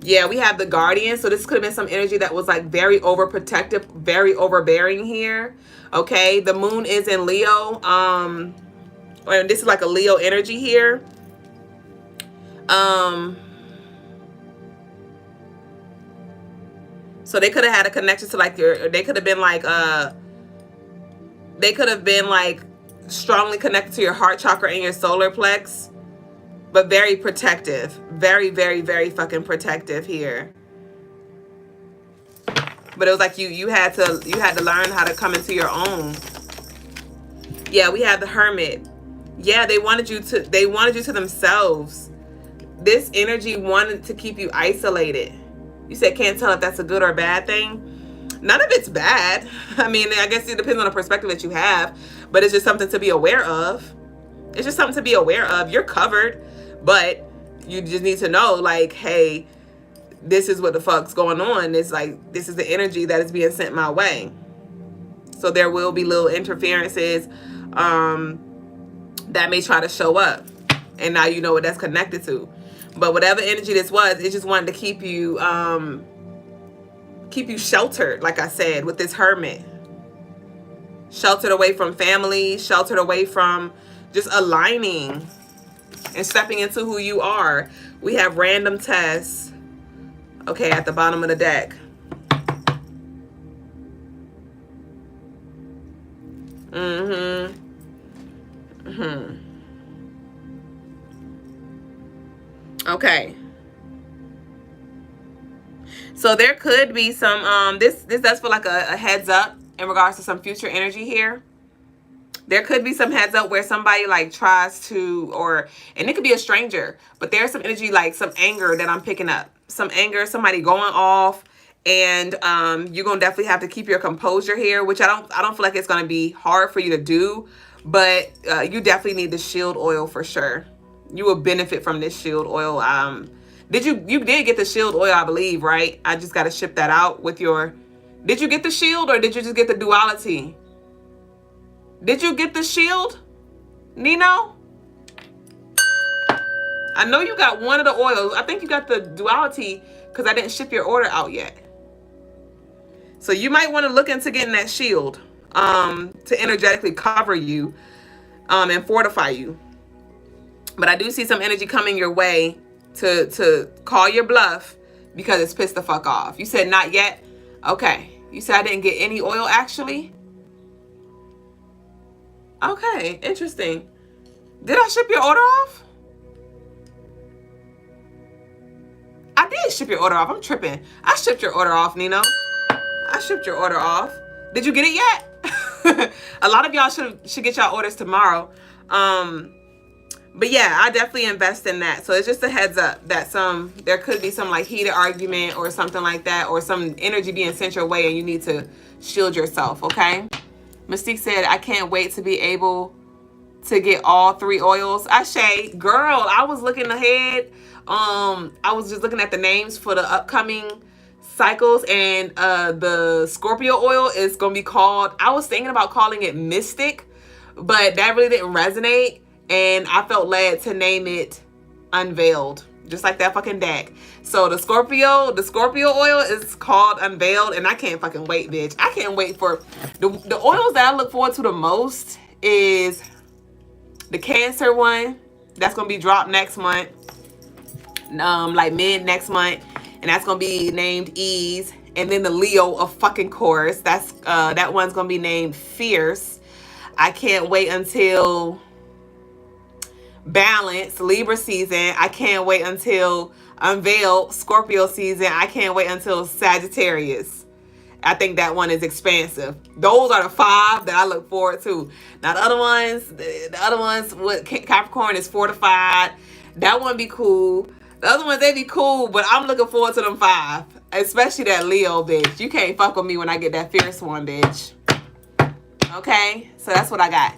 Yeah, we have the Guardian. So this could have been some energy that was like very overprotective, very overbearing here. Okay, the moon is in Leo. And this is like a Leo energy here. So they could have had a connection to like they could have been like strongly connected to your heart chakra and your solar plex, but very protective, very, very, very fucking protective here. But it was like you had to learn how to come into your own. Yeah, we have the Hermit. Yeah, they wanted you to themselves. This energy wanted to keep you isolated. You said can't tell if that's a good or a bad thing. None of it's bad. I mean, I guess it depends on the perspective that you have, but it's just something to be aware of. It's just something to be aware of. You're covered, but you just need to know, like, hey, this is what the fuck's going on. It's like, this is the energy that is being sent my way. So there will be little interferences that may try to show up. And now you know what that's connected to. But whatever energy this was, it just wanted to keep you sheltered, like I said, with this Hermit. Sheltered away from family, sheltered away from just aligning and stepping into who you are. We have random tests, okay, at the bottom of the deck. Okay. So there could be some, this does feel like a heads up in regards to some future energy here. There could be some heads up where somebody like tries to, and it could be a stranger, but there's some energy, like some anger that I'm picking up. Some anger, somebody going off, and you're gonna definitely have to keep your composure here, which I don't feel like it's gonna be hard for you to do, but you definitely need the shield oil for sure. You will benefit from this shield oil. You did get the shield oil, I believe, right? I just got to ship that out with your, did you get the shield or did you just get the duality? Did you get the shield, Nino? I know you got one of the oils. I think you got the duality because I didn't ship your order out yet. So you might want to look into getting that shield to energetically cover you and fortify you. But I do see some energy coming your way to call your bluff because it's pissed the fuck off. You said not yet? Okay. You said I didn't get any oil actually? Okay, interesting. Did I ship your order off? I did ship your order off. I'm tripping. I shipped your order off, Nino. I shipped your order off. Did you get it yet? A lot of y'all should get y'all orders tomorrow. But yeah, I definitely invest in that. So it's just a heads up that there could be some like heated argument or something like that, or some energy being sent your way and you need to shield yourself, okay? Mystique said, I can't wait to be able to get all 3 oils. Ashe, girl, I was looking ahead. I was just looking at the names for the upcoming cycles, and the Scorpio oil is going to be called, I was thinking about calling it Mystic, but that really didn't resonate. And I felt led to name it Unveiled, just like that fucking deck. So the Scorpio oil is called Unveiled, and I can't fucking wait, bitch. I can't wait for the oils that I look forward to the most is the Cancer one. That's gonna be dropped next month, like mid next month, and that's gonna be named Ease. And then the Leo, of fucking course, that's that one's gonna be named Fierce. I can't wait until Balance, Libra season. I can't wait until Unveiled, Scorpio season. I can't wait until Sagittarius. I think that one is expansive. Those are the 5 that I look forward to. Now the other ones with Capricorn is Fortified, That one be cool. The other ones, they be cool, but I'm looking forward to them 5. Especially that Leo, bitch. You can't fuck with me when I get that fierce one, bitch. Okay? So that's what I got.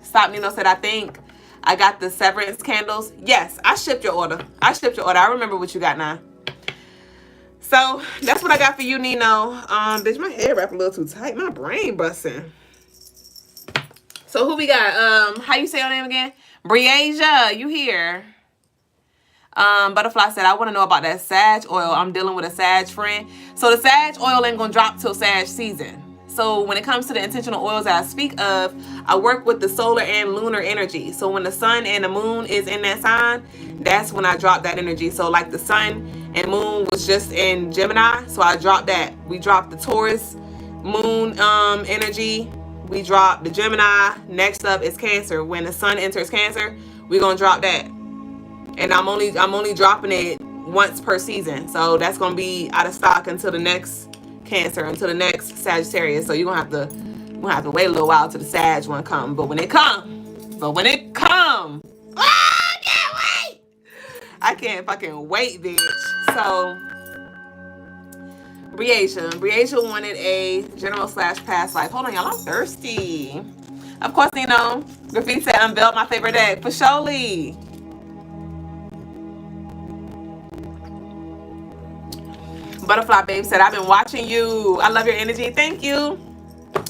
Stop Nino said, I think I got the severance candles. Yes, I shipped your order. I remember what you got now. So that's what I got for you, Nino. Bitch, my hair wrapped a little too tight. My brain busting. So who we got? How you say your name again? Briasia, you here? Butterfly said, I want to know about that Sag oil. I'm dealing with a Sag friend. So the Sag oil ain't gonna drop till Sag season. So when it comes to the intentional oils that I speak of, I work with the solar and lunar energy. So when the sun and the moon is in that sign, that's when I drop that energy. So like the sun and moon was just in Gemini, so I dropped that. We dropped the Taurus moon energy. We dropped the Gemini. Next up is Cancer. When the sun enters Cancer, we're gonna drop that. And I'm only dropping it once per season. So that's gonna be out of stock until the next Cancer, until the next Sagittarius. So you're gonna have to wait a little while till the Sag one come. But when it come, I can't wait. I can't fucking wait, bitch. So Briasia wanted a general / past life. Hold on, y'all. I'm thirsty. Of course, you know, Graffiti said unveiled my favorite deck. For surely. Butterfly Babe said, I've been watching you. I love your energy. Thank you.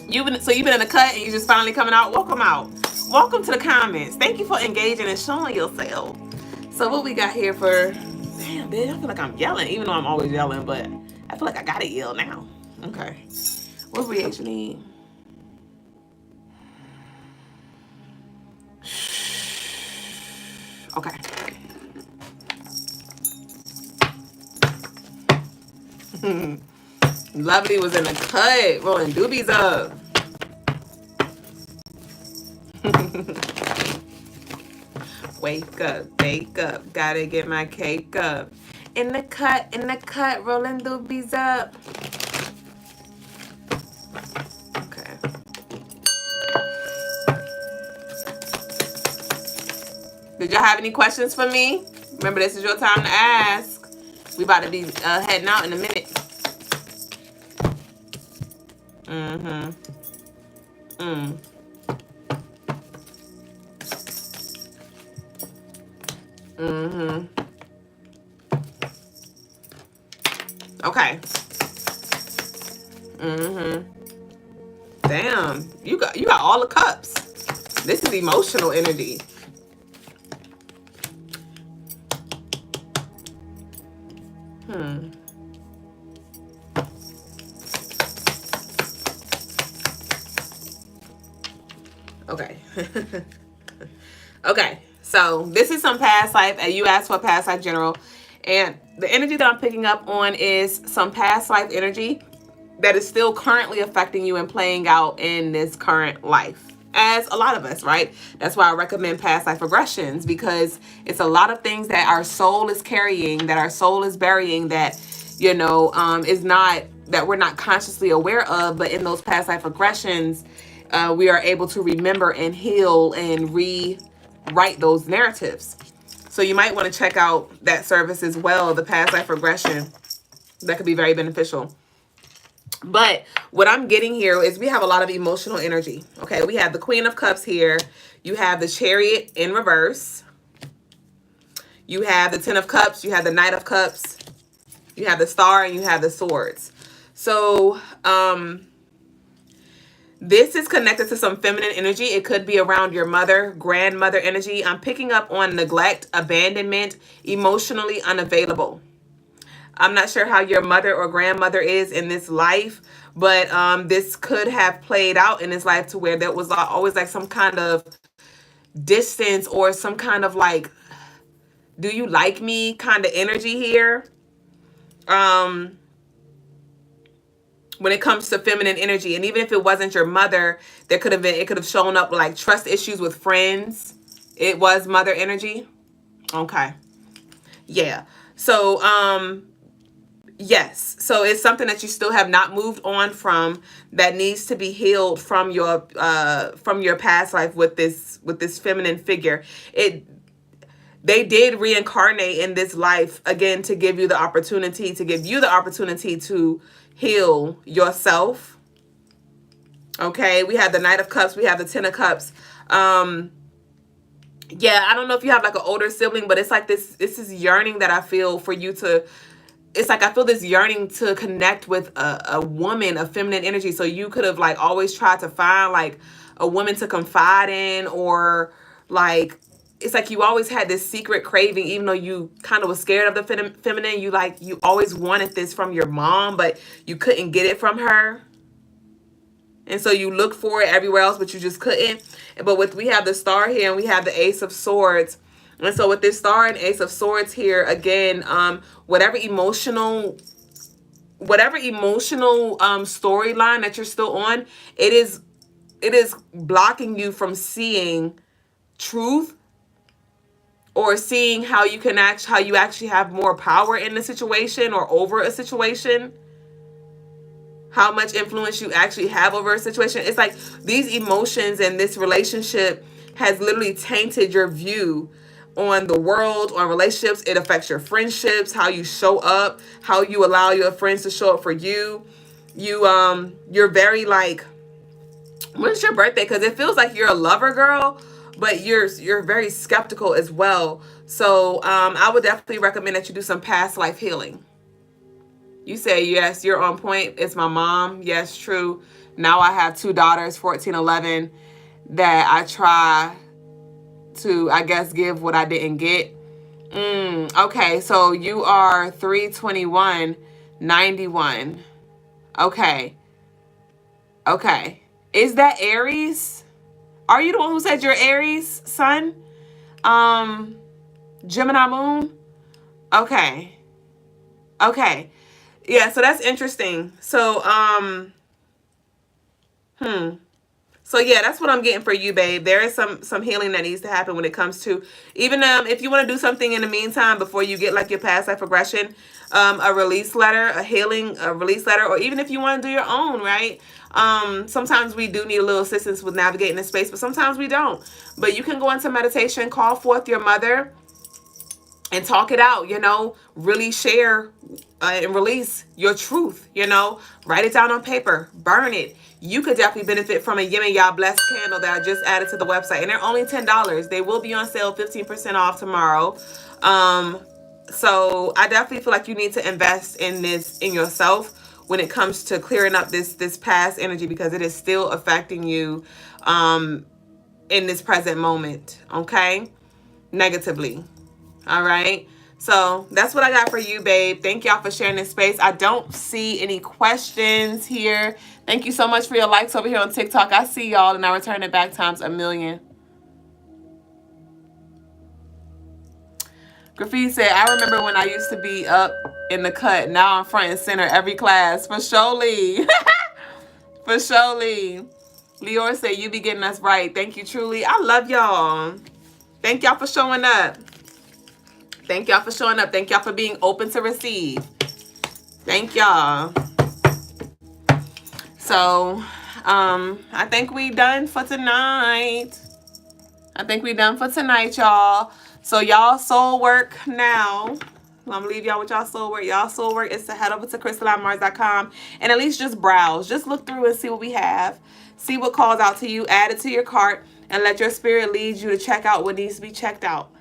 You've been in the cut and you just finally coming out. Welcome out. Welcome to the comments. Thank you for engaging and showing yourself. So what we got here for... Damn, bitch. I feel like I'm yelling, even though I'm always yelling, but I feel like I gotta yell now. Okay. What reaction need? Okay. Lovely was in the cut, rolling doobies up. Wake up, bake up, gotta get my cake up. In the cut, rolling doobies up. Okay. Did y'all have any questions for me? Remember, this is your time to ask. We about to be heading out in a minute. Okay. Damn, you got all the cups. This is emotional energy. Okay. Okay. So this is some past life. You asked for past life general. And the energy that I'm picking up on is some past life energy that is still currently affecting you and playing out in this current life. As a lot of us, right? That's why I recommend past life regressions, because it's a lot of things that our soul is carrying, that our soul is burying, that, you know, is not, that we're not consciously aware of, but in those past life regressions, we are able to remember and heal and rewrite those narratives. So you might want to check out that service as well, the past life regression. That could be very beneficial. But what I'm getting here is we have a lot of emotional energy. Okay, we have the Queen of Cups here. You have the Chariot in reverse. You have the Ten of Cups. You have the Knight of Cups. You have the Star, and you have the Swords. So, this is connected to some feminine energy. It could be around your mother, grandmother energy. I'm picking up on neglect, abandonment, emotionally unavailable. I'm not sure how your mother or grandmother is in this life, but this could have played out in this life to where there was always like some kind of distance or some kind of like, do you like me kind of energy here. When it comes to feminine energy. And even if it wasn't your mother, it could have shown up like trust issues with friends. It was mother energy. Okay. Yeah. So, Yes. So it's something that you still have not moved on from, that needs to be healed from your past life with this feminine figure. They did reincarnate in this life again to give you the opportunity to heal yourself. Okay, we have the Knight of Cups, we have the Ten of Cups. Yeah, I don't know if you have like an older sibling, but it's like this is yearning that I feel for you to, it's like I feel this yearning to connect with a woman, a feminine energy. So you could have like always tried to find like a woman to confide in, or like it's like you always had this secret craving, even though you kind of was scared of the feminine. You always wanted this from your mom, but you couldn't get it from her. And so you looked for it everywhere else, but you just couldn't. But we have the Star here, and we have the Ace of Swords. And so with this Star and Ace of Swords here, again, whatever emotional storyline that you're still on, it is blocking you from seeing truth, or seeing how you actually have more power in the situation or over a situation. How much influence you actually have over a situation. It's like these emotions and this relationship has literally tainted your view on the world, on relationships. It affects your friendships, how you show up, how you allow your friends to show up for you. You're very like, when's your birthday? Because it feels like you're a lover girl, but you're very skeptical as well. So I would definitely recommend that you do some past life healing. You say, yes, you're on point. It's my mom. Yes, true. Now I have 2 daughters, 14, 11, that I try to, I guess, give what I didn't get. Okay, so you are 321, 91. Okay. Okay. Is that Aries? Are you the one who said you're Aries, sun? Gemini moon? Okay. Okay. Yeah, so that's interesting. So, So yeah, that's what I'm getting for you, babe. There is some healing that needs to happen when it comes to, even if you want to do something in the meantime before you get like your past life regression, a release letter, a release letter, or even if you want to do your own, right? Sometimes we do need a little assistance with navigating the space, but sometimes we don't. But you can go into meditation, call forth your mother, and talk it out, really share and release your truth, write it down on paper, burn it. You could definitely benefit from a Yin and Yang Blessed candle that I just added to the website. And they're only $10. They will be on sale 15% off tomorrow. So I definitely feel like you need to invest in this, in yourself, when it comes to clearing up this past energy, because it is still affecting you in this present moment, okay? Negatively. All right. So that's what I got for you, babe. Thank y'all for sharing this space. I don't see any questions here. Thank you so much for your likes over here on TikTok. I see y'all, and I return it back times 1,000,000. Graffiti said, I remember when I used to be up in the cut. Now I'm front and center every class. For surely. For surely. Leora said, you be getting us right. Thank you, truly. I love y'all. Thank y'all for showing up. Thank y'all for showing up. Thank y'all for being open to receive. Thank y'all. So, I think we done for tonight. Y'all. So y'all soul work now. I'm gonna leave y'all with y'all soul work. Y'all soul work is to head over to CrystalineMars.com and at least just browse. Just look through and see what we have. See what calls out to you. Add it to your cart and let your spirit lead you to check out what needs to be checked out.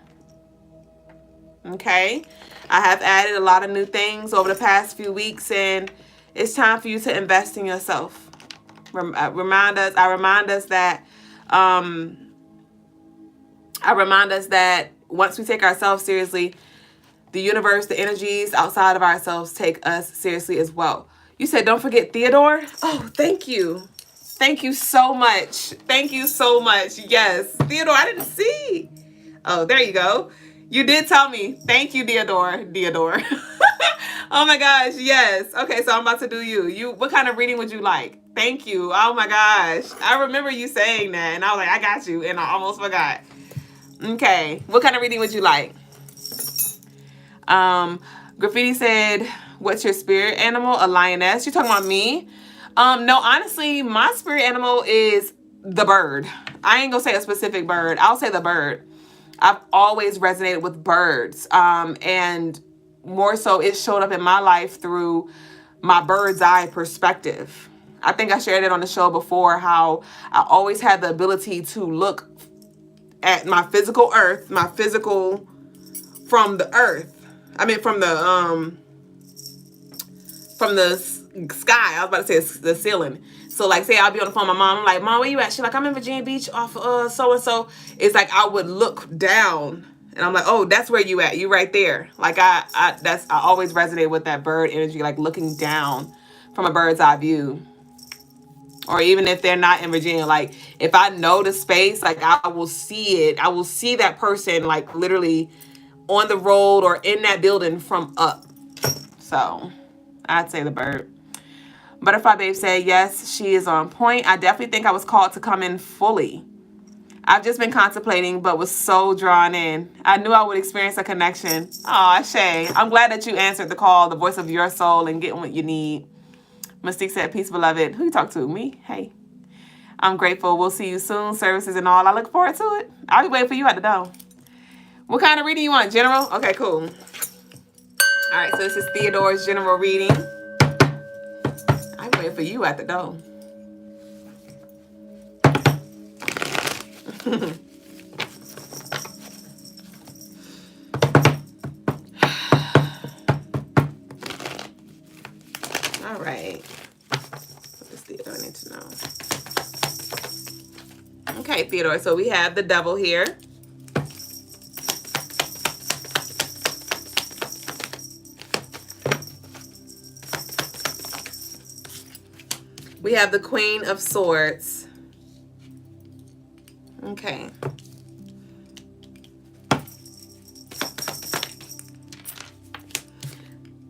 Okay, I have added a lot of new things over the past few weeks, and it's time for you to invest in yourself. I remind us that once we take ourselves seriously, the universe, the energies outside of ourselves take us seriously as well. You said, don't forget Theodore. Oh, thank you. Thank you so much. Thank you so much. Yes, Theodore, I didn't see. Oh, there you go. You did tell me. Thank you, Theodore. Oh my gosh, yes. Okay, so I'm about to do you. What kind of reading would you like? Thank you. Oh my gosh. I remember you saying that, and I was like, I got you, and I almost forgot. Okay, what kind of reading would you like? Graffiti said, What's your spirit animal? A lioness. You talking about me? No, honestly, my spirit animal is the bird. I ain't gonna say a specific bird. I'll say the bird. I've always resonated with birds. And more so it showed up in my life through my bird's eye perspective. I think I shared it on the show before, how I always had the ability to look at my physical earth, my physical from the earth. I mean, from the sky. I was about to say the ceiling. So like, say I'll be on the phone with my mom. I'm like, Mom, where you at? She's like, I'm in Virginia Beach off so-and-so. It's like, I would look down and I'm like, oh, that's where you at. You right there. Like I always resonate with that bird energy, like looking down from a bird's eye view. Or even if they're not in Virginia, like if I know the space, like I will see it. I will see that person like literally on the road or in that building from up. So I'd say the bird. Butterfly Babe said, yes, she is on point. I definitely think I was called to come in fully. I've just been contemplating, but was so drawn in. I knew I would experience a connection. Aw, Shay, I'm glad that you answered the call, the voice of your soul, and getting what you need. Mystique said, peace, beloved. Who you talk to? Me? Hey. I'm grateful. We'll see you soon. Services and all. I look forward to it. I'll be waiting for you at the door. What kind of reading you want? General? Okay, cool. All right, so this is Theodore's general reading. I'm waiting for you at the door. All right. What does Theodore need to know? Okay, Theodore. So we have the devil here. We have the Queen of Swords. Okay.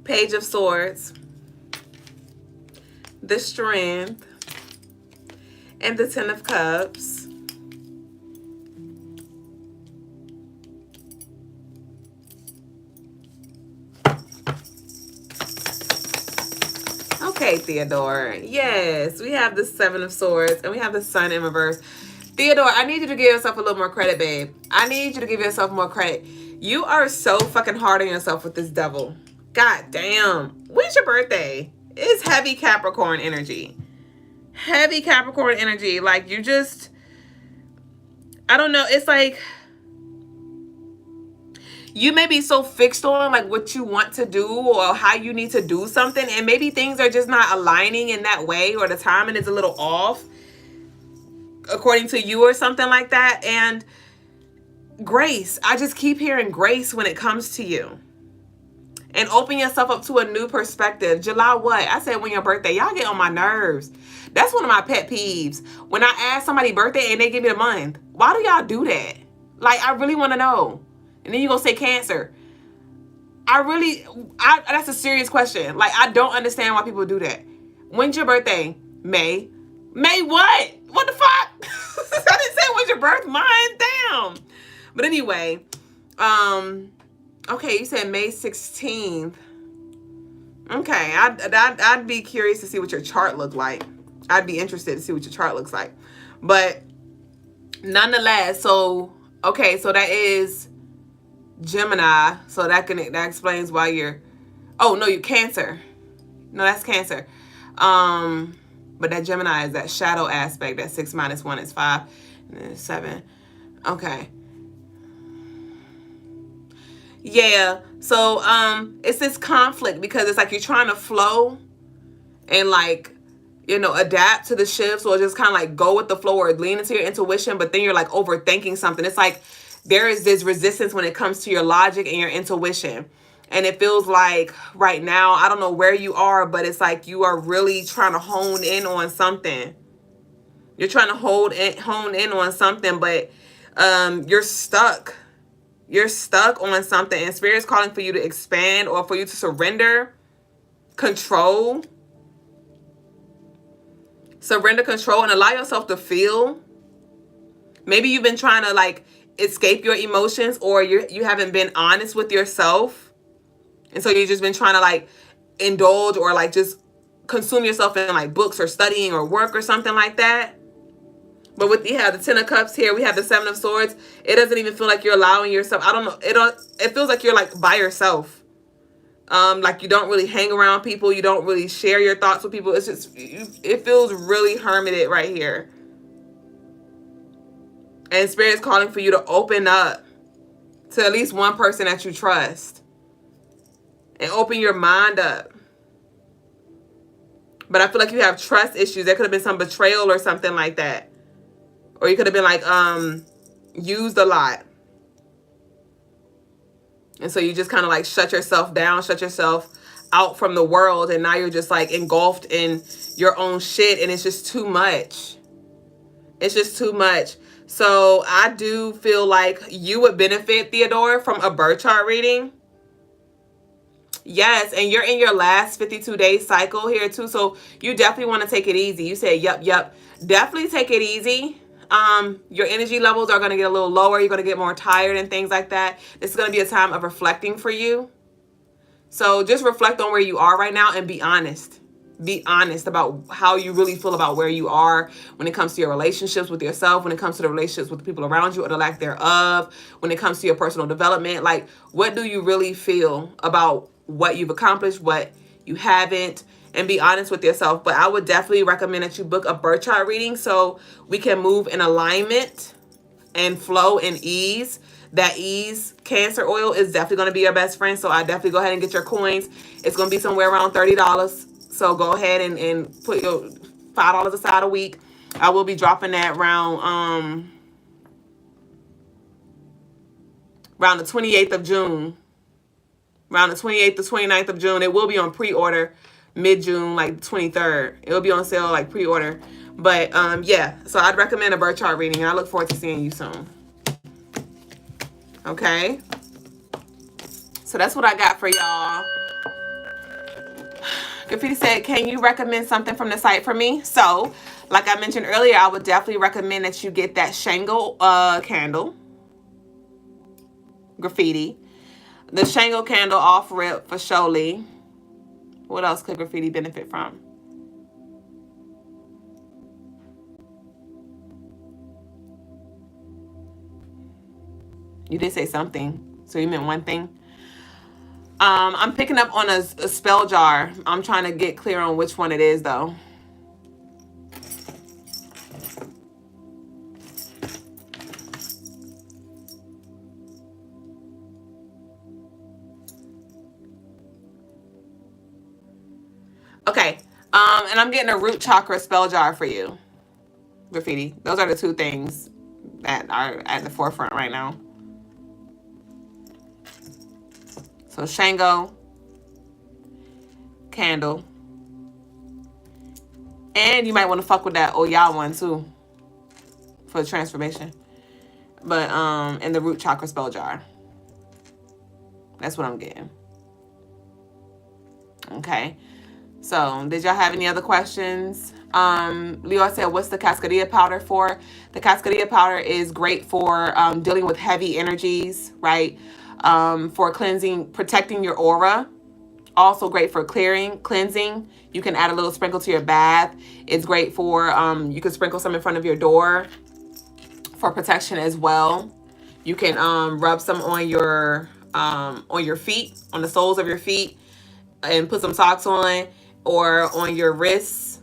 Page of Swords. The Strength. And the Ten of Cups. Okay, Theodore. Yes, we have the Seven of Swords and we have the Sun in reverse. Theodore, I need you to give yourself a little more credit, babe. I need you to give yourself more credit. You are so fucking hard on yourself with this devil. God damn. When's your birthday? It's heavy Capricorn energy. Heavy Capricorn energy. Like you just, I don't know. It's like you may be so fixed on like what you want to do or how you need to do something, and maybe things are just not aligning in that way, or the timing is a little off according to you or something like that. And grace, I just keep hearing grace when it comes to you. And open yourself up to a new perspective. July what? I said when your birthday. Y'all get on my nerves. That's one of my pet peeves. When I ask somebody's birthday and they give me the month. Why do y'all do that? Like, I really want to know. And then you gonna say Cancer. That's a serious question. Like, I don't understand why people do that. When's your birthday? May. May what? What the fuck? I didn't say when's your birth. Mine. Damn. But anyway, okay, you said May 16th. Okay, I'd be curious to see what your chart looked like. I'd be interested to see what your chart looks like. But nonetheless, so okay, so that is Gemini. So that explains why you're, oh no, you're Cancer. No, that's Cancer. But that Gemini is that shadow aspect. That 6 minus 1 is 5. And then 7. Okay. Yeah, so it's this conflict because it's like you're trying to flow and like, you know, adapt to the shifts or just kind of like go with the flow or lean into your intuition, but then you're like overthinking something. It's like there is this resistance when it comes to your logic and your intuition. And it feels like right now, I don't know where you are, but it's like you are really trying to hone in on something. You're trying to hone in on something, but you're stuck. You're stuck on something, and Spirit's calling for you to expand or for you to surrender control. Surrender control and allow yourself to feel. Maybe you've been trying to like escape your emotions, or you haven't been honest with yourself. And so you've just been trying to like indulge or like just consume yourself in like books or studying or work or something like that. But with, you have the Ten of Cups here, we have the Seven of Swords. It doesn't even feel like you're allowing yourself. I don't know. It feels like you're like by yourself. Like you don't really hang around people. You don't really share your thoughts with people. It's just, it feels really hermited right here. And Spirit's calling for you to open up to at least one person that you trust. And open your mind up. But I feel like you have trust issues. There could have been some betrayal or something like that. Or you could have been like used a lot. And so you just kind of like shut yourself down, shut yourself out from the world. And now you're just like engulfed in your own shit. And it's just too much. It's just too much. So I do feel like you would benefit, Theodore, from a birth chart reading. Yes, and you're in your last 52-day cycle here too. So you definitely want to take it easy. You said, yep. Definitely take it easy. Your energy levels are going to get a little lower. You're going to get more tired and things like that. This is going to be a time of reflecting for you. So just reflect on where you are right now and be honest. Be honest about how you really feel about where you are when it comes to your relationships with yourself, when it comes to the relationships with the people around you or the lack thereof, when it comes to your personal development. Like, what do you really feel about what you've accomplished, what you haven't, and be honest with yourself. But I would definitely recommend that you book a birth chart reading so we can move in alignment and flow and ease. That ease Cancer oil is definitely going to be your best friend. So I definitely go ahead and get your coins. It's going to be somewhere around $30. So go ahead and put your $5 aside a week. I will be dropping that around the 28th of June. Around the 28th to 29th of June. It will be on pre-order mid-June, like 23rd. It will be on sale like pre-order. But yeah, so I'd recommend a birth chart reading, and I look forward to seeing you soon. Okay? So that's what I got for y'all. Graffiti said, can you recommend something from the site for me? So, like I mentioned earlier, I would definitely recommend that you get that Shango candle. Graffiti. The Shango candle off rip for Sholey. What else could Graffiti benefit from? You did say something, so you meant one thing. I'm picking up on a spell jar. I'm trying to get clear on which one it is, though. Okay, and I'm getting a root chakra spell jar for you, Graffiti. Those are the two things that are at the forefront right now. So Shango candle. And you might want to fuck with that Oya one too for the transformation. But and the root chakra spell jar. That's what I'm getting. Okay. So did y'all have any other questions? Leo said, what's the Cascadilla powder for? The Cascadilla powder is great for dealing with heavy energies, right? For cleansing, protecting your aura. Also great for cleansing. You can add a little sprinkle to your bath. It's great for, you can sprinkle some in front of your door for protection as well. You can rub some on your feet, on the soles of your feet, and put some socks on, or on your wrists,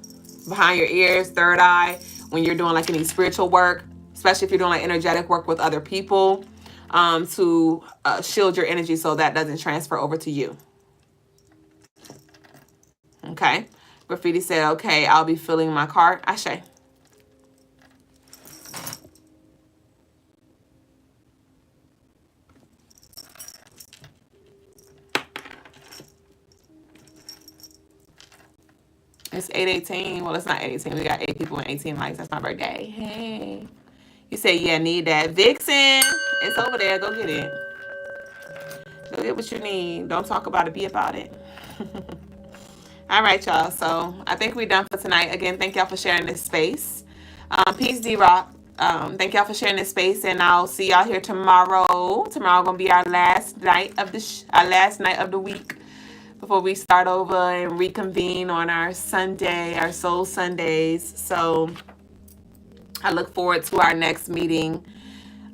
behind your ears, third eye, when you're doing like any spiritual work, especially if you're doing like energetic work with other people, to shield your energy so that doesn't transfer over to you. Okay. Graffiti said, okay, I'll be filling my cart. Ashe. It's 8:18. Well, it's not 8:18. We got 8 people and 18 likes. That's my birthday. Hey. You say, yeah, need that. Vixen, it's over there. Go get it. Go get what you need. Don't talk about it. Be about it. All right, y'all. So I think we're done for tonight. Again, thank y'all for sharing this space. Peace, D-Rock. Thank y'all for sharing this space, and I'll see y'all here tomorrow. Tomorrow gonna be our last night of the week before we start over and reconvene on our Sunday, our Soul Sundays. So I look forward to our next meeting.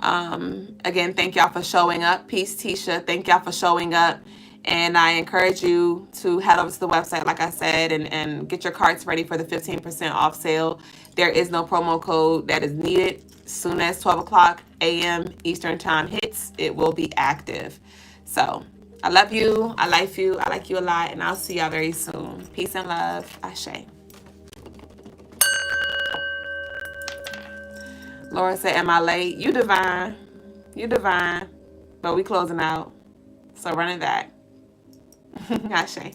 Again, thank y'all for showing up. Peace, Tisha. Thank y'all for showing up. And I encourage you to head over to the website, like I said, and get your carts ready for the 15% off sale. There is no promo code that is needed. As soon as 12 o'clock a.m. Eastern time hits, it will be active. So I love you. I like you. I like you a lot. And I'll see y'all very soon. Peace and love. Ashe. Laura said, am I late? You divine. You divine. But we closing out. So run it back. Ashe.